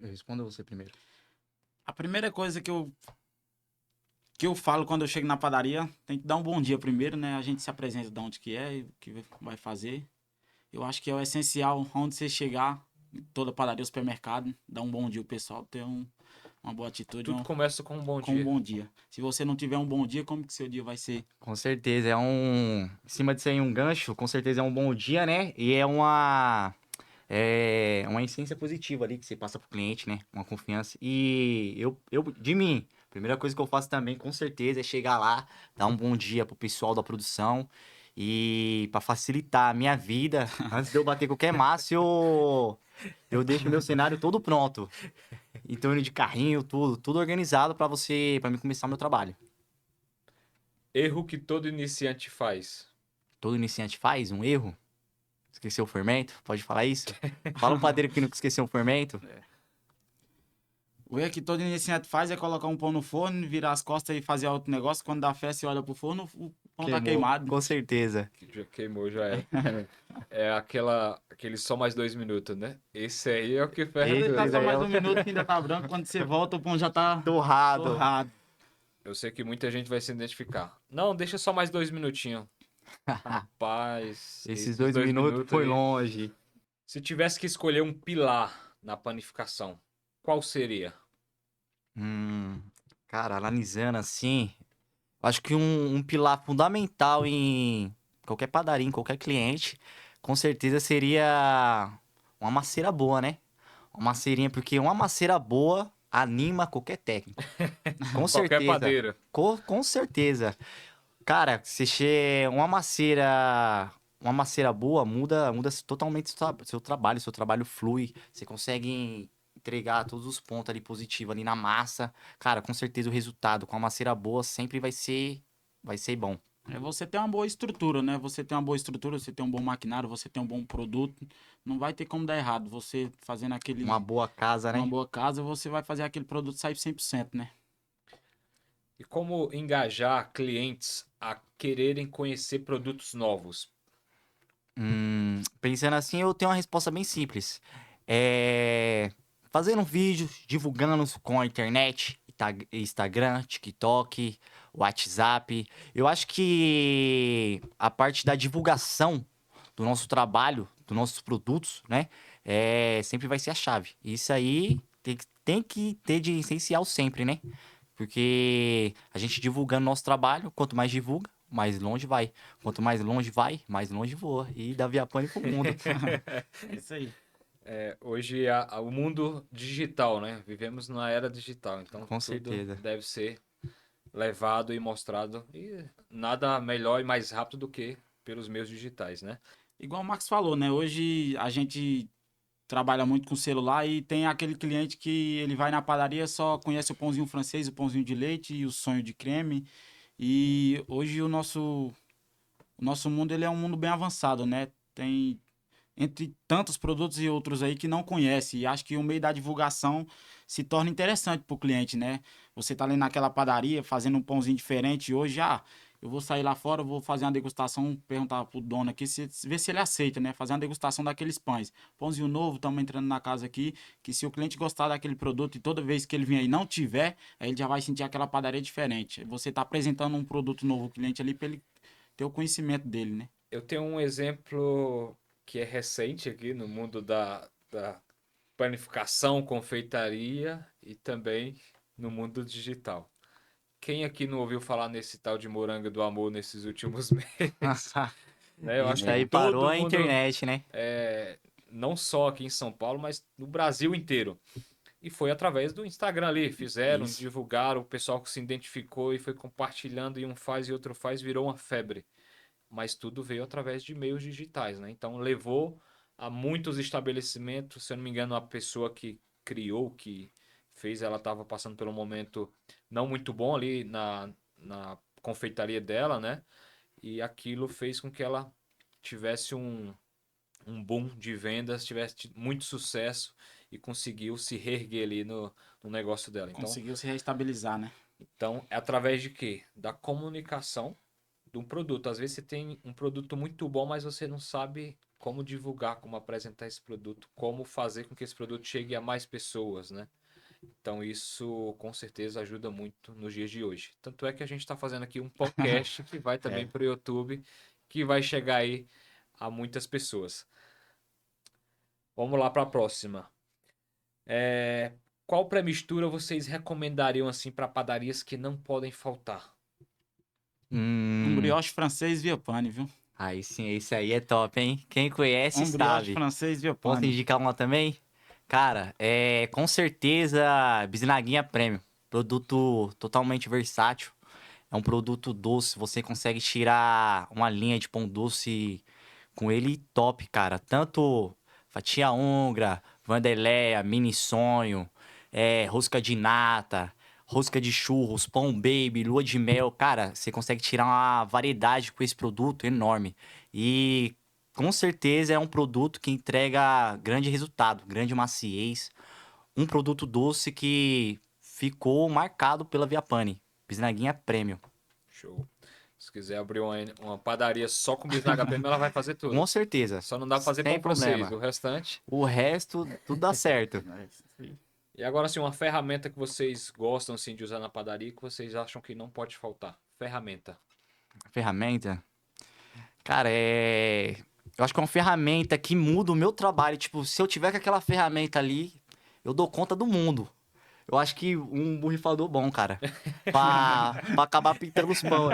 Eu respondo você primeiro. A primeira coisa que eu falo quando eu chego na padaria, tem que dar um bom dia primeiro, né? A gente se apresenta de onde que é e o que vai fazer. Eu acho que é o essencial, onde você chegar, em toda padaria, supermercado, dar um bom dia pro pessoal, ter uma boa atitude, Tudo começa com um bom com um dia. bom dia. Se você não tiver um bom dia, como que seu dia vai ser? Com certeza, em cima disso aí, um gancho, com certeza é um bom dia, né? E é uma essência positiva ali que você passa pro cliente, né? Uma confiança. E de mim, a primeira coisa que eu faço também, com certeza, é chegar lá, dar um bom dia pro pessoal da produção. E para facilitar a minha vida, antes de eu bater qualquer massa, eu deixo o meu cenário todo pronto. Então, indo de carrinho, tudo organizado para mim começar meu trabalho. Erro que todo iniciante faz. Todo iniciante faz um erro. Esqueceu o fermento? Pode falar isso? Fala um padeiro que nunca esqueceu o fermento. O erro que todo iniciante faz é colocar um pão no forno, virar as costas e fazer outro negócio. Quando dá fé, você olha pro forno, o pão tá queimado. Com certeza. Que já queimou, já é. É aquele só mais 2 minutos, né? Esse aí é o que ferra Ele tudo. tá só aí mais é um minuto que ainda tá branco. Quando você volta, o pão já tá Torrado. torrado. Eu sei que muita gente vai se identificar. Não, deixa só mais 2 minutinhos. Rapaz, Esses 2 minutos foi aí. longe. Se tivesse que escolher um pilar na panificação, qual seria? Cara, analisando assim, acho que um pilar fundamental em qualquer padaria, em qualquer cliente, com certeza seria uma maceira boa, né? Uma maceirinha, porque uma maceira boa anima qualquer técnico. Com Qualquer certeza. padeira. Com certeza. Cara, uma maceira boa muda totalmente seu trabalho, seu trabalho flui, você consegue entregar todos os pontos ali positivos ali na massa. Cara, com certeza o resultado com a maceira boa sempre vai ser bom. É você ter uma boa estrutura, né? Você tem uma boa estrutura, você tem um bom maquinário, você tem um bom produto. Não vai ter como dar errado. Você fazendo Uma boa casa, né? uma boa casa, você vai fazer aquele produto sair 100%, né? E como engajar clientes a quererem conhecer produtos novos? Pensando assim, eu tenho uma resposta bem simples. Fazendo um vídeo, divulgando com a internet, Instagram, TikTok, WhatsApp. Eu acho que a parte da divulgação do nosso trabalho, dos nossos produtos, né? Sempre vai ser a chave. Isso aí tem que ter de essencial sempre, né? Porque a gente divulgando nosso trabalho, quanto mais divulga, mais longe vai. Quanto mais longe vai, mais longe voa. E dá via pane pro mundo. É isso aí. Hoje o mundo digital, né? Vivemos na era digital, então Com tudo certeza. deve ser levado e mostrado. E nada melhor e mais rápido do que pelos meios digitais, né? Igual o Max falou, né? Hoje a gente trabalha muito com celular e tem aquele cliente que ele vai na padaria, só conhece o pãozinho francês, o pãozinho de leite e o sonho de creme. E hoje o nosso mundo ele é um mundo bem avançado, né? entre tantos produtos e outros aí que não conhece. E acho que o meio da divulgação se torna interessante para o cliente, né? Você tá ali naquela padaria fazendo um pãozinho diferente hoje, eu vou sair lá fora, vou fazer uma degustação, perguntar pro dono aqui, ver se ele aceita, né? Fazer uma degustação daqueles pães. Pãozinho novo, estamos entrando na casa aqui, que se o cliente gostar daquele produto e toda vez que ele vier aí não tiver, aí ele já vai sentir aquela padaria diferente. Você tá apresentando um produto novo ao cliente ali para ele ter o conhecimento dele, né? Eu tenho um exemplo que é recente aqui no mundo da panificação, confeitaria e também no mundo digital. Quem aqui não ouviu falar nesse tal de Moranga do Amor nesses últimos meses? Né? Eu acho Isso que aí parou todo a mundo, internet, né? não só aqui em São Paulo, mas no Brasil inteiro. E foi através do Instagram ali, fizeram, Isso. divulgaram, o pessoal que se identificou e foi compartilhando, e um faz e outro faz, virou uma febre. Mas tudo veio através de meios digitais, né? Então levou a muitos estabelecimentos, se eu não me engano, a pessoa que criou, que fez, ela estava passando por um momento não muito bom ali na confeitaria dela, né? E aquilo fez com que ela tivesse um boom de vendas, tivesse muito sucesso e conseguiu se reerguer ali no negócio dela. Conseguiu se reestabilizar, né? Então, é através de quê? Da comunicação de um produto. Às vezes você tem um produto muito bom, mas você não sabe como divulgar, como apresentar esse produto, como fazer com que esse produto chegue a mais pessoas, né? Então isso com certeza ajuda muito nos dias de hoje. Tanto é que a gente está fazendo aqui um podcast que vai também É. para o YouTube, que vai chegar aí a muitas pessoas. Vamos lá para a próxima. Qual pré-mistura vocês recomendariam assim para padarias que não podem faltar? Um Hum, brioche francês via pane, viu? aí sim, esse aí é top, hein? Quem conhece Um brioche sabe. francês via Posso pane. indicar uma também? Cara, com certeza Bisnaguinha Premium. Produto totalmente versátil. É um produto doce, você consegue tirar uma linha de pão doce com ele top, cara. Tanto fatia húngara, Vanderleia, mini sonho, rosca de nata, rosca de churros, pão baby, lua de mel. Cara, você consegue tirar uma variedade com esse produto enorme. E com certeza é um produto que entrega grande resultado, grande maciez. Um produto doce que ficou marcado pela Viapane. Bisnaguinha Premium. Show. Se quiser abrir uma padaria só com bisnaga premium, ela vai fazer tudo. Com certeza. Só não dá pra fazer Sem pão francês, problema. o restante. O resto, tudo dá certo. E agora, assim, uma ferramenta que vocês gostam assim, de usar na padaria que vocês acham que não pode faltar. Ferramenta. Ferramenta? Cara, eu acho que é uma ferramenta que muda o meu trabalho. Tipo, se eu tiver com aquela ferramenta ali, eu dou conta do mundo. Eu acho que um borrifador bom, cara. Pra acabar pintando os pão.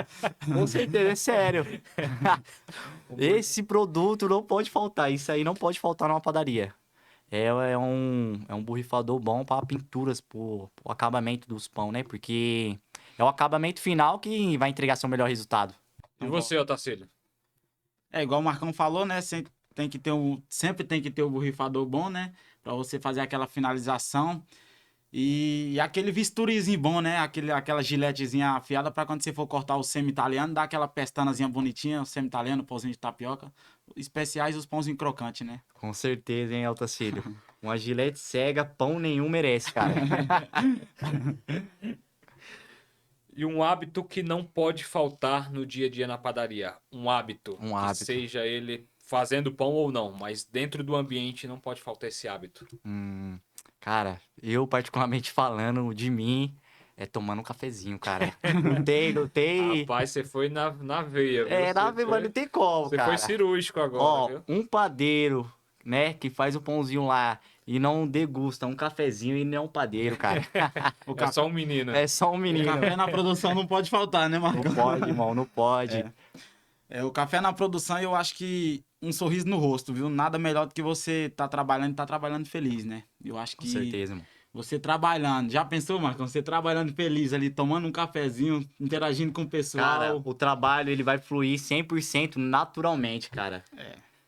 Com certeza, é sério. Esse produto não pode faltar. Isso aí não pode faltar numa padaria. É um borrifador bom para pinturas, pro acabamento dos pão, né? Porque é o acabamento final que vai entregar seu melhor resultado. E você, Otacílio? É igual o Marcão falou, né? Sempre tem que ter o borrifador bom, né? Pra você fazer aquela finalização. E aquele bisturizinho bom, né? Aquela giletezinha afiada pra quando você for cortar o semi-italiano, dar aquela pestanazinha bonitinha, o semi-italiano, o pãozinho de tapioca. Especiais os pãozinhos crocantes, né? Com certeza, hein, Altacílio? Uma gilete cega, pão nenhum merece, cara. E um hábito que não pode faltar no dia a dia na padaria. Um hábito. Um Que hábito. seja ele fazendo pão ou não, mas dentro do ambiente não pode faltar esse hábito. Cara, eu particularmente falando de mim, tomando um cafezinho, cara. Não tem. Rapaz, você foi na veia, viu? Mas não tem como, Você foi cara. cirúrgico agora, Ó, viu? um padeiro, né, que faz o pãozinho lá e não degusta um cafezinho e não é um padeiro, cara. O É café, só um menino. É só um menino. café na produção não pode faltar, né, Marcão? Não pode, irmão, não pode. O café na produção, eu acho que um sorriso no rosto, viu? Nada melhor do que você tá trabalhando feliz, né? Eu acho Com que certeza, irmão. você trabalhando, já pensou, Marcão? Você trabalhando feliz ali, tomando um cafezinho, interagindo com o pessoal. Cara, o trabalho ele vai fluir 100% naturalmente, cara.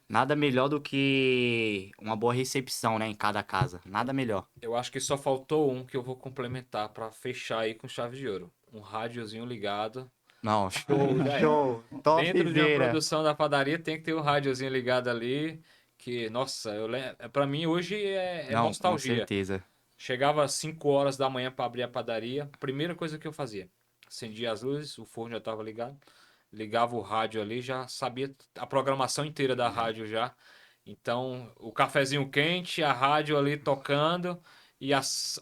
Nada melhor do que uma boa recepção, né, em cada casa. Nada melhor. Eu acho que só faltou um que eu vou complementar pra fechar aí com chave de ouro. Um rádiozinho ligado. Não, show, Já é. show. Dentro de uma Topzera. produção da padaria tem que ter um rádiozinho ligado ali, Que, nossa, pra mim hoje é Não, com nostalgia. certeza. Chegava às 5 horas da manhã para abrir a padaria. Primeira coisa que eu fazia, acendia as luzes, o forno já estava ligado, ligava o rádio ali, já sabia a programação inteira da rádio já. Então, o cafezinho quente, a rádio ali tocando e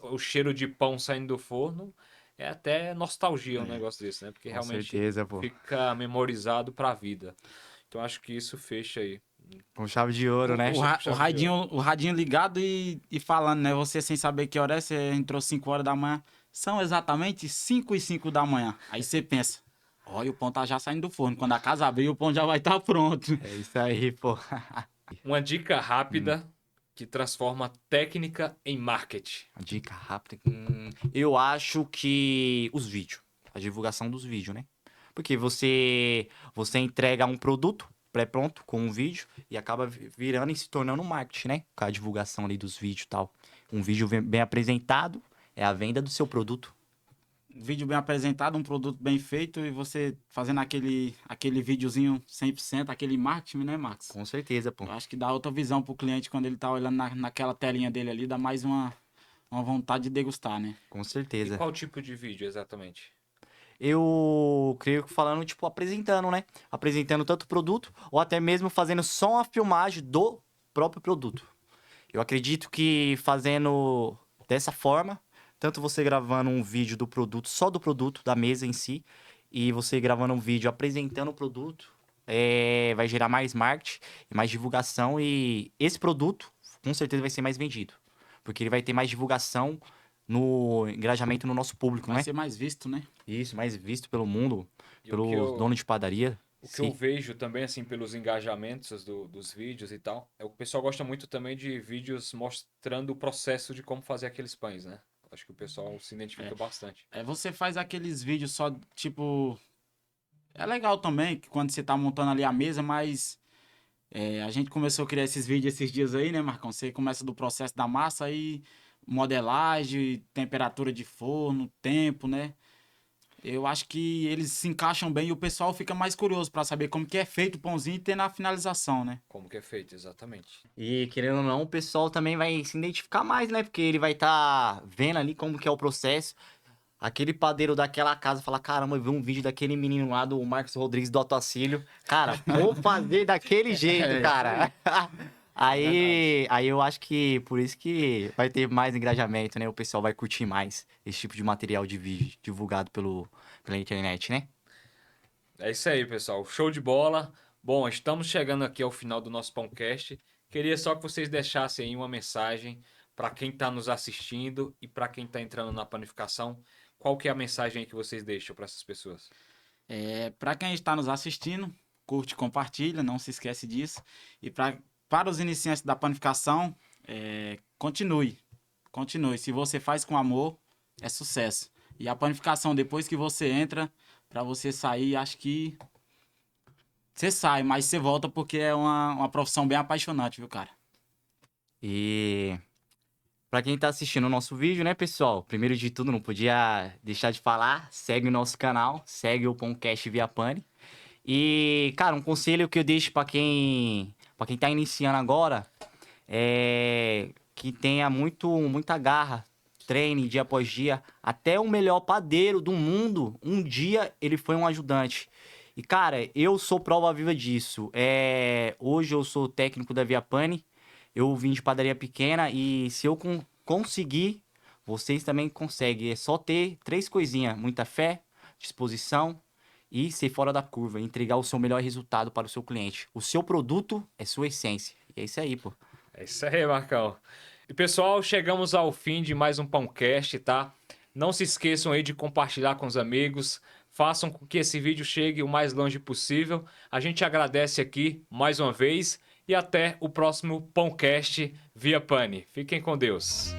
o cheiro de pão saindo do forno. É até nostalgia um negócio desse, né? Porque Com realmente certeza, pô. fica memorizado para a vida. Então, acho que isso fecha aí. Com chave de ouro, né? O radinho ligado e falando, né? Você sem saber que hora é, você entrou 5 horas da manhã. São exatamente 5h05 da manhã. Aí você pensa, olha, o pão tá já saindo do forno. Quando a casa abrir, o pão já vai estar pronto. É isso aí, pô. Uma dica rápida que transforma técnica em marketing. Uma dica rápida. Eu acho que os vídeos. A divulgação dos vídeos, né? Porque você entrega um produto pré-pronto com um vídeo e acaba virando e se tornando um marketing, né? Com a divulgação ali dos vídeos e tal. Um vídeo bem apresentado é a venda do seu produto. Vídeo bem apresentado, um produto bem feito e você fazendo aquele videozinho 100%, aquele marketing, né, Max? Com certeza, pô. Eu acho que dá outra visão pro cliente quando ele tá olhando naquela telinha dele ali, dá mais uma vontade de degustar, né? Com E certeza. qual tipo de vídeo exatamente? Eu creio que falando, tipo, apresentando, né? Apresentando tanto o produto ou até mesmo fazendo só uma filmagem do próprio produto. Eu acredito que fazendo dessa forma, tanto você gravando um vídeo do produto, só do produto, da mesa em si, e você gravando um vídeo apresentando o produto, vai gerar mais marketing, mais divulgação e esse produto com certeza vai ser mais vendido. Porque ele vai ter mais divulgação no engajamento no nosso público, Vai né? ser mais visto, né? Isso, mais visto pelo mundo, E pelos donos de padaria. O que eu vejo também, assim, pelos engajamentos dos vídeos e tal, é o pessoal gosta muito também de vídeos mostrando o processo de como fazer aqueles pães, né? Acho que o pessoal se identifica bastante. Você faz aqueles vídeos só, tipo... É legal também, que quando você tá montando ali a mesa, mas... a gente começou a criar esses vídeos esses dias aí, né, Marcão? Você começa do processo da massa aí, modelagem, temperatura de forno, tempo, né? Eu acho que eles se encaixam bem e o pessoal fica mais curioso pra saber como que é feito o pãozinho e ter na finalização, né? Como que é feito, exatamente. E querendo ou não, o pessoal também vai se identificar mais, né? Porque ele vai estar vendo ali como que é o processo. Aquele padeiro daquela casa fala, caramba, eu vi um vídeo daquele menino lá do Marcos Rodrigues do Otacílio. Cara, vou fazer daquele jeito, cara. Aí eu acho que por isso que vai ter mais engajamento, né? O pessoal vai curtir mais esse tipo de material de vídeo divulgado pela internet, né? É isso aí, pessoal. Show de bola. Bom, estamos chegando aqui ao final do nosso podcast. Queria só que vocês deixassem aí uma mensagem para quem está nos assistindo e para quem está entrando na panificação. Qual que é a mensagem aí que vocês deixam para essas pessoas? Para quem está nos assistindo, curte, compartilha, não se esquece disso. E para os iniciantes da panificação, continue. Continue. Se você faz com amor, é sucesso. E a panificação, depois que você entra, para você sair, acho que você sai, mas você volta porque é uma profissão bem apaixonante, viu, cara? E pra quem tá assistindo o nosso vídeo, né, pessoal? Primeiro de tudo, não podia deixar de falar, segue o nosso canal, segue o Pãocast Via Pane. E, cara, um conselho que eu deixo pra quem tá iniciando agora é que tenha muita garra, treine dia após dia. Até o melhor padeiro do mundo, um dia ele foi um ajudante. E, cara, eu sou prova viva disso. Hoje eu sou técnico da Via Pane. Eu vim de padaria pequena e se eu conseguir, vocês também conseguem. É só ter 3 coisinhas: muita fé, disposição e ser fora da curva. Entregar o seu melhor resultado para o seu cliente. O seu produto é sua essência. E é isso aí, pô. É isso aí, Marcão. E pessoal, chegamos ao fim de mais um Pãocast, tá? Não se esqueçam aí de compartilhar com os amigos. Façam com que esse vídeo chegue o mais longe possível. A gente agradece aqui mais uma vez e até o próximo Pãocast Via Pane. Fiquem com Deus.